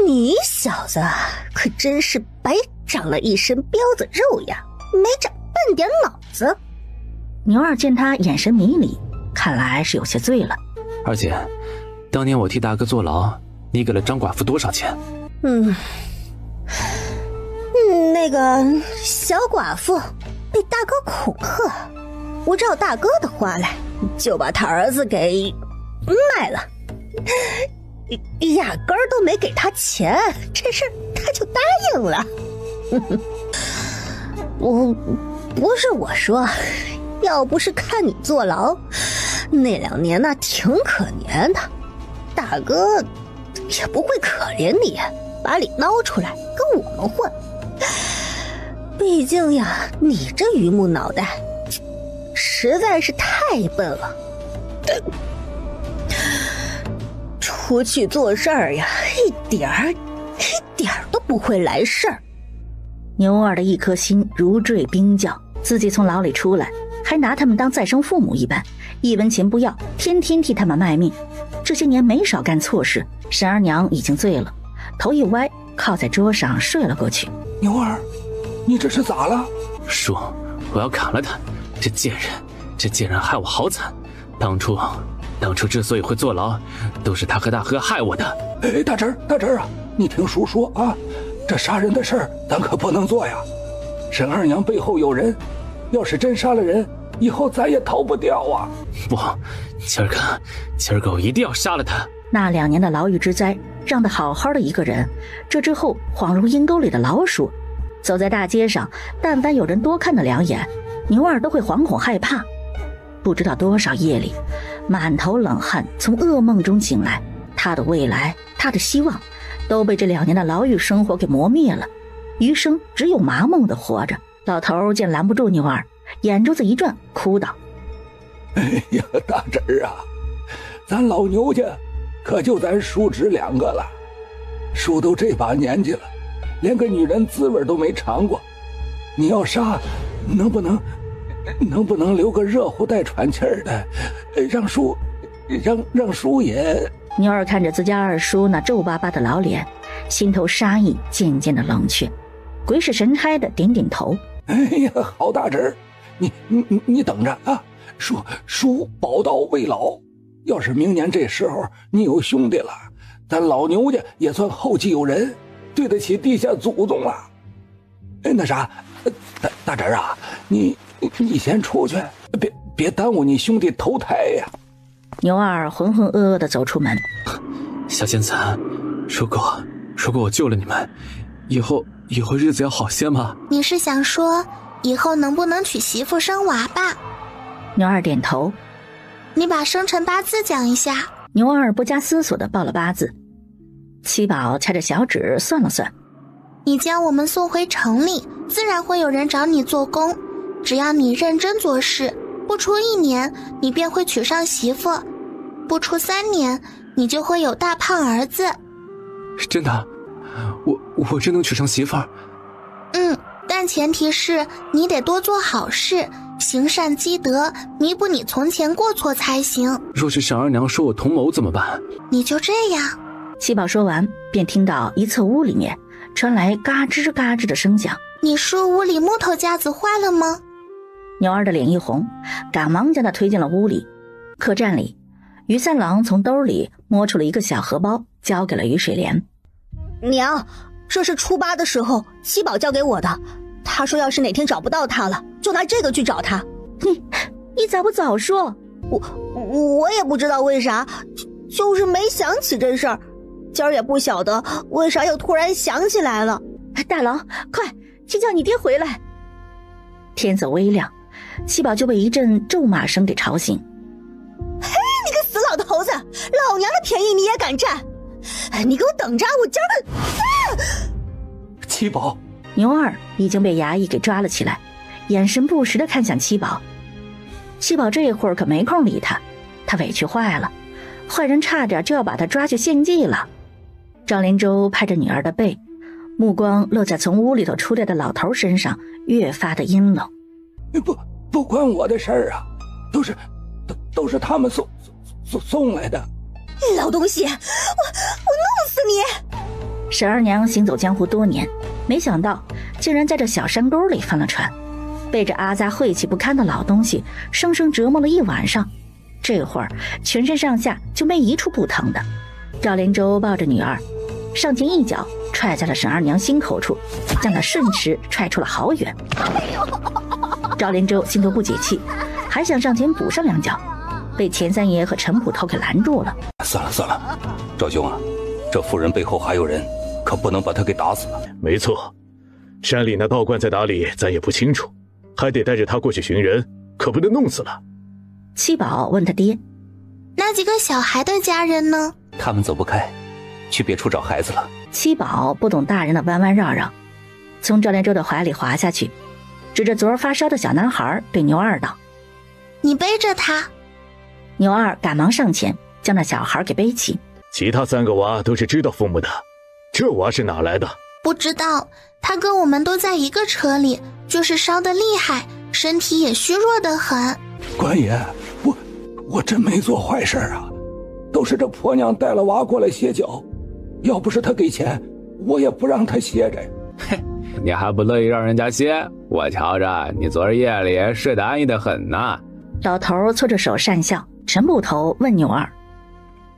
[SPEAKER 4] 你小子可真是白长了一身膘子肉呀，没长半点脑子。
[SPEAKER 6] 牛二见他眼神迷离，看来是有些醉了。
[SPEAKER 8] 二姐，当年我替大哥坐牢，你给了张寡妇多少钱？
[SPEAKER 4] 那个小寡妇被大哥恐吓，我照大哥的话来，就把他儿子给卖了，压根儿都没给他钱，这事儿他就答应了。不是我说，要不是看你坐牢，那2年那挺可怜的，大哥也不会可怜你，把你捞出来跟我们混。毕竟呀，你这榆木脑袋实在是太笨了，出去做事儿呀，一点儿都不会来事儿。
[SPEAKER 6] 牛二的一颗心如坠冰窖，自己从牢里出来，还拿他们当再生父母一般，一文钱不要，天天替他们卖命。这些年没少干错事，沈二娘已经醉了，头一歪，靠在桌上睡了过去。
[SPEAKER 3] 牛二，你这是咋了？
[SPEAKER 8] 叔，我要砍了他！这贱人害我好惨！当初之所以会坐牢，都是他和大哥害我的。
[SPEAKER 3] 大侄儿啊，你听叔说啊，这杀人的事儿咱可不能做呀。沈二娘背后有人，要是真杀了人，以后咱也逃不掉啊！
[SPEAKER 8] 不，今儿个我一定要杀了他！
[SPEAKER 6] 那2年的牢狱之灾，让他好好的一个人，这之后恍如阴沟里的老鼠。走在大街上，但凡有人多看他2眼，牛二都会惶恐害怕。不知道多少夜里，满头冷汗，从噩梦中醒来，他的未来，他的希望，都被这2年的牢狱生活给磨灭了，余生只有麻木的活着。老头见拦不住牛二，眼珠子一转，哭道：
[SPEAKER 3] 哎呀，大侄儿啊，咱老牛家可就咱叔侄2个了，叔都这把年纪了，连个女人滋味都没尝过，你要杀，能不能留个热乎带喘气儿的，让叔也……
[SPEAKER 6] 牛二看着自家二叔那皱巴巴的老脸，心头杀意渐渐的冷却，鬼使神差的点点头。
[SPEAKER 3] 哎呀，好大侄儿，你等着啊，叔宝刀未老，要是明年这时候你有兄弟了，咱老牛家也算后继有人，对得起地下祖宗了。那啥，大侄儿啊，你先出去，别耽误你兄弟投胎呀。
[SPEAKER 6] 牛二浑浑噩噩地走出门。
[SPEAKER 8] 小仙子，如果我救了你们，以后日子要好些吗？
[SPEAKER 2] 你是想说以后能不能娶媳妇生娃吧？
[SPEAKER 6] 牛二点头。
[SPEAKER 2] 你把生辰八字讲一下。
[SPEAKER 6] 牛二不加思索地报了八字。七宝掐着小指算了算，
[SPEAKER 2] 你将我们送回城里，自然会有人找你做工，只要你认真做事，不出1年你便会娶上媳妇，不出3年你就会有大胖儿子。
[SPEAKER 8] 真的？我真能娶上媳妇儿？
[SPEAKER 2] 但前提是你得多做好事，行善积德，弥补你从前过错才行。
[SPEAKER 8] 若是沈二娘说我同谋怎么办？
[SPEAKER 2] 你就这样。
[SPEAKER 6] 七宝说完，便听到一侧屋里面传来嘎吱嘎吱的声响。
[SPEAKER 2] 你书屋里木头架子坏了吗？
[SPEAKER 6] 牛二的脸一红，赶忙将他推进了屋里。客栈里，于三郎从兜里摸出了一个小荷包，交给了于水莲。
[SPEAKER 4] 娘，这是初8的时候七宝交给我的，他说要是哪天找不到他了，就拿这个去找他。
[SPEAKER 6] 你咋不早说？
[SPEAKER 4] 我也不知道为啥，就是没想起这事儿。今儿也不晓得为啥又突然想起来了。
[SPEAKER 6] 大郎，快去叫你爹回来！天色微亮，七宝就被一阵咒骂声给吵醒。
[SPEAKER 4] 嘿，你个死老头子，老娘的便宜你也敢占？你给我等着，我今儿
[SPEAKER 1] 七宝，
[SPEAKER 6] 牛二已经被衙役给抓了起来，眼神不时地看向七宝。七宝这会儿可没空理他，他委屈坏了，坏人差点就要把他抓去献祭了。赵连舟拍着女儿的背，目光落在从屋里头出来的老头身上，越发的阴冷。
[SPEAKER 3] 不关我的事儿啊，都是他们送来的。
[SPEAKER 4] 老东西，我弄死你！
[SPEAKER 6] 沈二娘行走江湖多年，没想到竟然在这小山沟里翻了船，被这阿扎晦气不堪的老东西生生折磨了一晚上，这会儿全身上下就没一处不疼的。赵连舟抱着女儿，上前一脚踹在了沈二娘心口处，将她顺势踹出了好远。赵连舟心头不解气，还想上前补上两脚，被钱三爷和陈捕头给拦住了。
[SPEAKER 1] 算了，赵兄啊，这妇人背后还有人，可不能把她给打死了。
[SPEAKER 10] 没错，山里那道观在哪里咱也不清楚，还得带着他过去寻人，可不能弄死了。
[SPEAKER 6] 七宝问他爹，
[SPEAKER 2] 那几个小孩的家人呢？
[SPEAKER 1] 他们走不开，去别处找孩子了。
[SPEAKER 6] 七宝不懂大人的弯弯绕绕，从赵连舟的怀里滑下去，指着昨儿发烧的小男孩对牛二道：
[SPEAKER 2] 你背着他。
[SPEAKER 6] 牛二赶忙上前将那小孩给背起。
[SPEAKER 10] 其他3个娃都是知道父母的，这娃是哪来的？
[SPEAKER 2] 不知道，他跟我们都在一个车里，就是烧得厉害，身体也虚弱得很。
[SPEAKER 3] 官爷，我真没做坏事啊，都是这婆娘带了娃过来歇脚，要不是她给钱，我也不让她歇着。
[SPEAKER 7] 嘿，你还不乐意让人家歇？我瞧着你昨儿夜里睡得安逸得很呐。
[SPEAKER 6] 老头搓着手讪笑。陈捕头问牛二：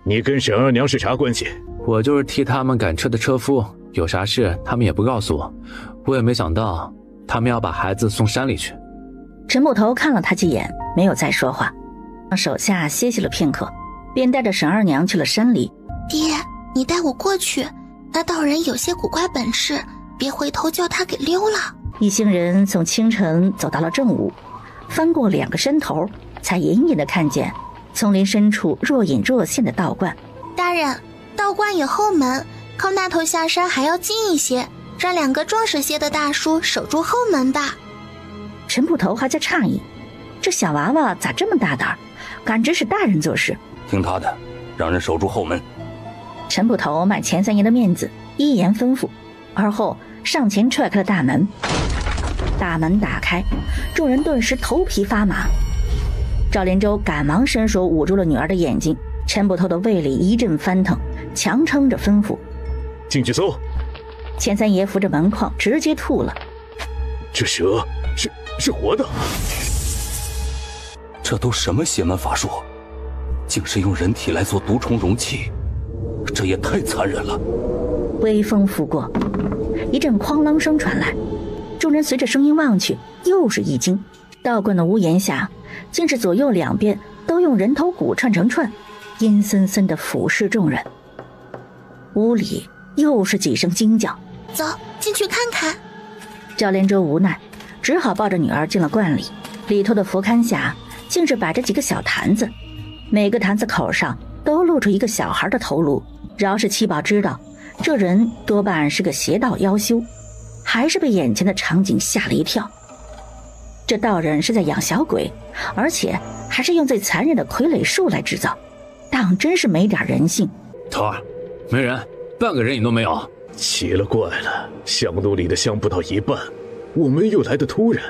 [SPEAKER 10] 你跟沈二娘是啥关系？
[SPEAKER 8] 我就是替他们赶车的车夫，有啥事他们也不告诉我，我也没想到他们要把孩子送山里去。
[SPEAKER 6] 陈捕头看了他几眼，没有再说话，让手下歇息了片刻，便带着沈二娘去了山里。
[SPEAKER 2] 爹，你带我过去，那道人有些古怪本事，别回头叫他给溜了。
[SPEAKER 6] 一行人从清晨走到了正午，翻过2个山头，才隐隐地看见丛林深处若隐若现的道观。
[SPEAKER 2] 大人，道观有后门，靠那头下山还要近一些，让2个壮实些的大叔守住后门吧。
[SPEAKER 6] 陈捕头还在诧异，这小娃娃咋这么大胆，敢指使大人做事。
[SPEAKER 1] 听他的，让人守住后门。
[SPEAKER 6] 陈捕头卖钱三爷的面子，一言吩咐，而后上前踹开了大门。大门打开，众人顿时头皮发麻。赵连舟赶忙伸手捂住了女儿的眼睛，陈捕头的胃里一阵翻腾，强撑着吩咐：
[SPEAKER 10] 进去搜。
[SPEAKER 6] 钱三爷扶着门框直接吐了。
[SPEAKER 10] 这蛇是活的。
[SPEAKER 1] 这都什么邪门法术，竟是用人体来做毒虫容器，这也太残忍了。
[SPEAKER 6] 微风拂过，一阵哐啷声传来，众人随着声音望去，又是一惊。道观的屋檐下竟是左右两边都用人头骨串成串，阴森森地俯视众人。屋里又是几声惊叫。
[SPEAKER 2] 走，进去看看。
[SPEAKER 6] 赵连舟无奈，只好抱着女儿进了观里。里头的佛龛下竟是摆着几个小坛子，每个坛子口上都露出一个小孩的头颅。饶是七宝知道这人多半是个邪道妖修，还是被眼前的场景吓了一跳。这道人是在养小鬼，而且还是用最残忍的傀儡术来制造，当真是没点人性。
[SPEAKER 7] 头儿，没人，半个人影都没有。
[SPEAKER 10] 奇了怪了，香炉里的香不到一半，我们又来得突然，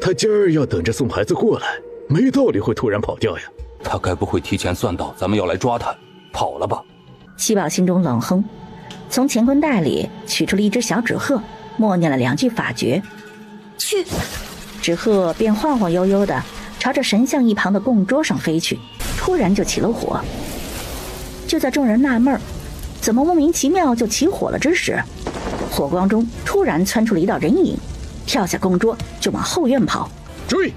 [SPEAKER 10] 他今儿要等着送孩子过来，没道理会突然跑掉呀。
[SPEAKER 1] 他该不会提前算到咱们要来抓他，跑了吧？
[SPEAKER 6] 七宝心中冷哼，从乾坤袋里取出了一只小纸鹤，默念了2句法诀，
[SPEAKER 2] 去。
[SPEAKER 6] 纸鹤便晃晃悠悠地朝着神像一旁的供桌上飞去，突然就起了火。就在众人纳闷怎么莫名其妙就起火了之时，火光中突然窜出了一道人影，跳下供桌就往后院跑。
[SPEAKER 10] 追！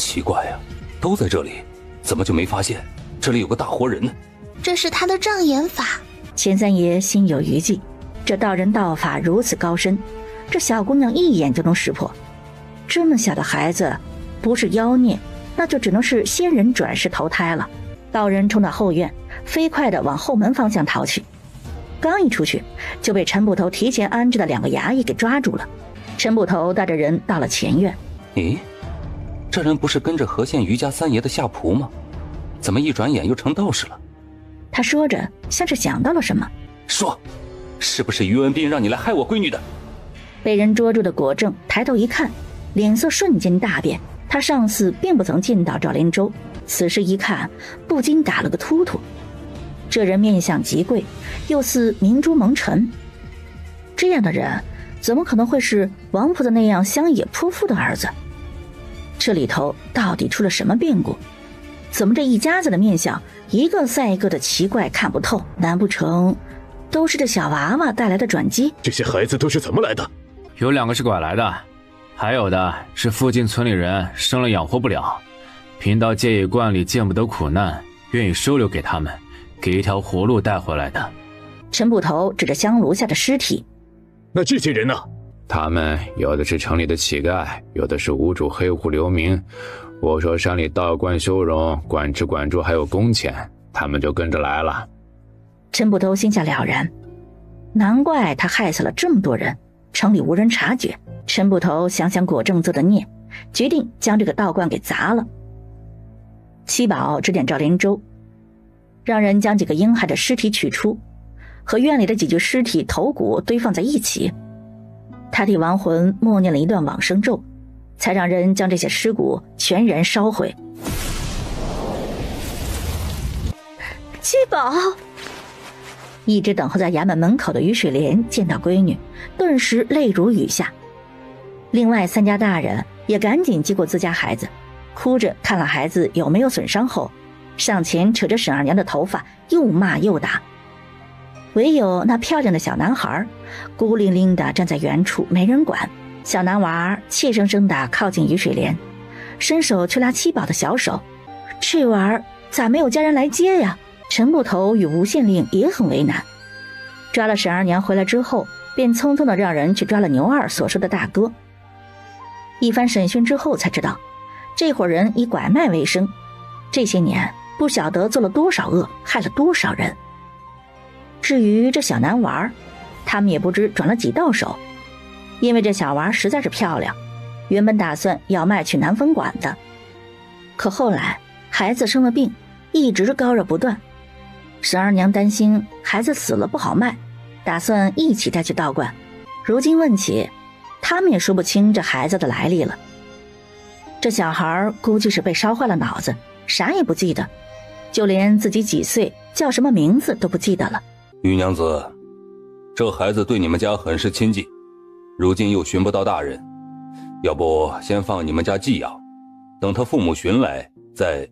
[SPEAKER 1] 奇怪呀，都在这里，怎么就没发现这里有个大活人呢？
[SPEAKER 2] 这是他的障眼法。
[SPEAKER 6] 钱三爷心有余悸，这道人道法如此高深，这小姑娘一眼就能识破。这么小的孩子，不是妖孽，那就只能是仙人转世投胎了。道人冲到后院，飞快地往后门方向逃去。刚一出去，就被陈捕头提前安置的2个衙役给抓住了。陈捕头带着人到了前院。
[SPEAKER 1] 咦，这人不是跟着河县余家三爷的下仆吗？怎么一转眼又成道士了？
[SPEAKER 6] 他说着，像是想到了什么，
[SPEAKER 1] 说：“是不是于文斌让你来害我闺女的？”
[SPEAKER 6] 被人捉住的果正抬头一看，脸色瞬间大变。他上次并不曾见到赵连洲，此时一看，不禁打了个突突。这人面相极贵，又似明珠蒙尘，这样的人怎么可能会是王婆子那样乡野泼妇的儿子？这里头到底出了什么变故？怎么这一家子的面相一个赛一个的奇怪看不透？难不成都是这小娃娃带来的转机？
[SPEAKER 10] 这些孩子都是怎么来的？
[SPEAKER 7] 有2个是拐来的，还有的是附近村里人生了养活不了，贫道借野观里见不得苦难，愿意收留给他们，给一条活路带回来的。
[SPEAKER 6] 陈捕头指着香炉下的尸体。
[SPEAKER 10] 那这些人呢？
[SPEAKER 7] 他们有的是城里的乞丐，有的是无主黑户流民。我说山里道观修容，管吃管住还有工钱，他们就跟着来了。
[SPEAKER 6] 陈捕头心下了然，难怪他害死了这么多人，城里无人察觉。陈捕头想想果正做的孽，决定将这个道观给砸了。七宝指点赵连洲，让人将几个婴孩的尸体取出，和院里的几具尸体头骨堆放在一起。他替亡魂默念了一段往生咒，才让人将这些尸骨全然烧毁。
[SPEAKER 5] 七宝，
[SPEAKER 6] 一直等候在衙门门口的于水莲见到闺女，顿时泪如雨下。另外3家大人也赶紧接过自家孩子，哭着看了孩子有没有损伤后，上前扯着沈二娘的头发，又骂又打。唯有那漂亮的小男孩孤零零地站在原处，没人管。小男娃怯生生地靠近于水莲，伸手去拉七宝的小手，这玩意儿咋没有家人来接呀？陈捕头与吴县令也很为难。抓了沈二娘回来之后，便匆匆地让人去抓了牛二所说的大哥。一番审讯之后才知道，这伙人以拐卖为生，这些年不晓得做了多少恶，害了多少人。至于这小男娃，他们也不知转了几道手，因为这小娃实在是漂亮，原本打算要卖去南风馆的，可后来孩子生了病，一直高热不断。沈二娘担心孩子死了不好卖，打算一起带去道观。如今问起，他们也说不清这孩子的来历了。这小孩估计是被烧坏了脑子，啥也不记得，就连自己几岁叫什么名字都不记得了。
[SPEAKER 1] 于娘子，这孩子对你们家很是亲近，如今又寻不到大人，要不先放你们家寄养，等他父母寻来再。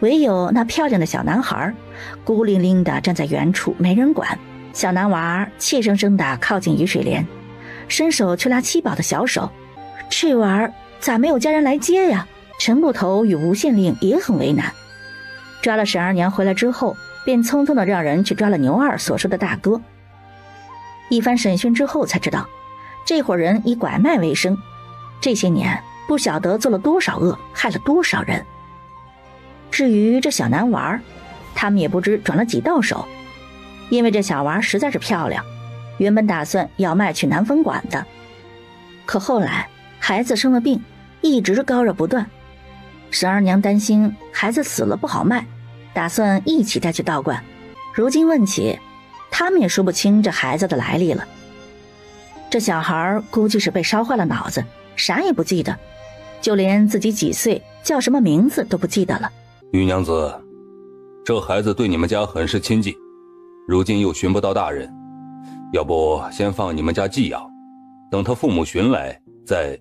[SPEAKER 6] 唯有那漂亮的小男孩孤零零地站在原处，没人管。小男娃怯生生地靠近于水莲，伸手去拉七宝的小手，这玩意儿咋没有家人来接呀？陈捕头与吴县令也很为难。抓了沈二娘回来之后，便匆匆地让人去抓了牛二所说的大哥。一番审讯之后才知道，这伙人以拐卖为生，这些年不晓得做了多少恶，害了多少人。至于这小男娃，他们也不知转了几道手，因为这小娃实在是漂亮，原本打算要卖去南风馆的，可后来孩子生了病，一直高热不断。沈二娘担心孩子死了不好卖，打算一起带去道观。如今问起，他们也说不清这孩子的来历了。这小孩估计是被烧坏了脑子，啥也不记得，就连自己几岁叫什么名字都不记得了。
[SPEAKER 1] 于娘子，这孩子对你们家很是亲近，如今又寻不到大人，要不先放你们家寄养，等他父母寻来再。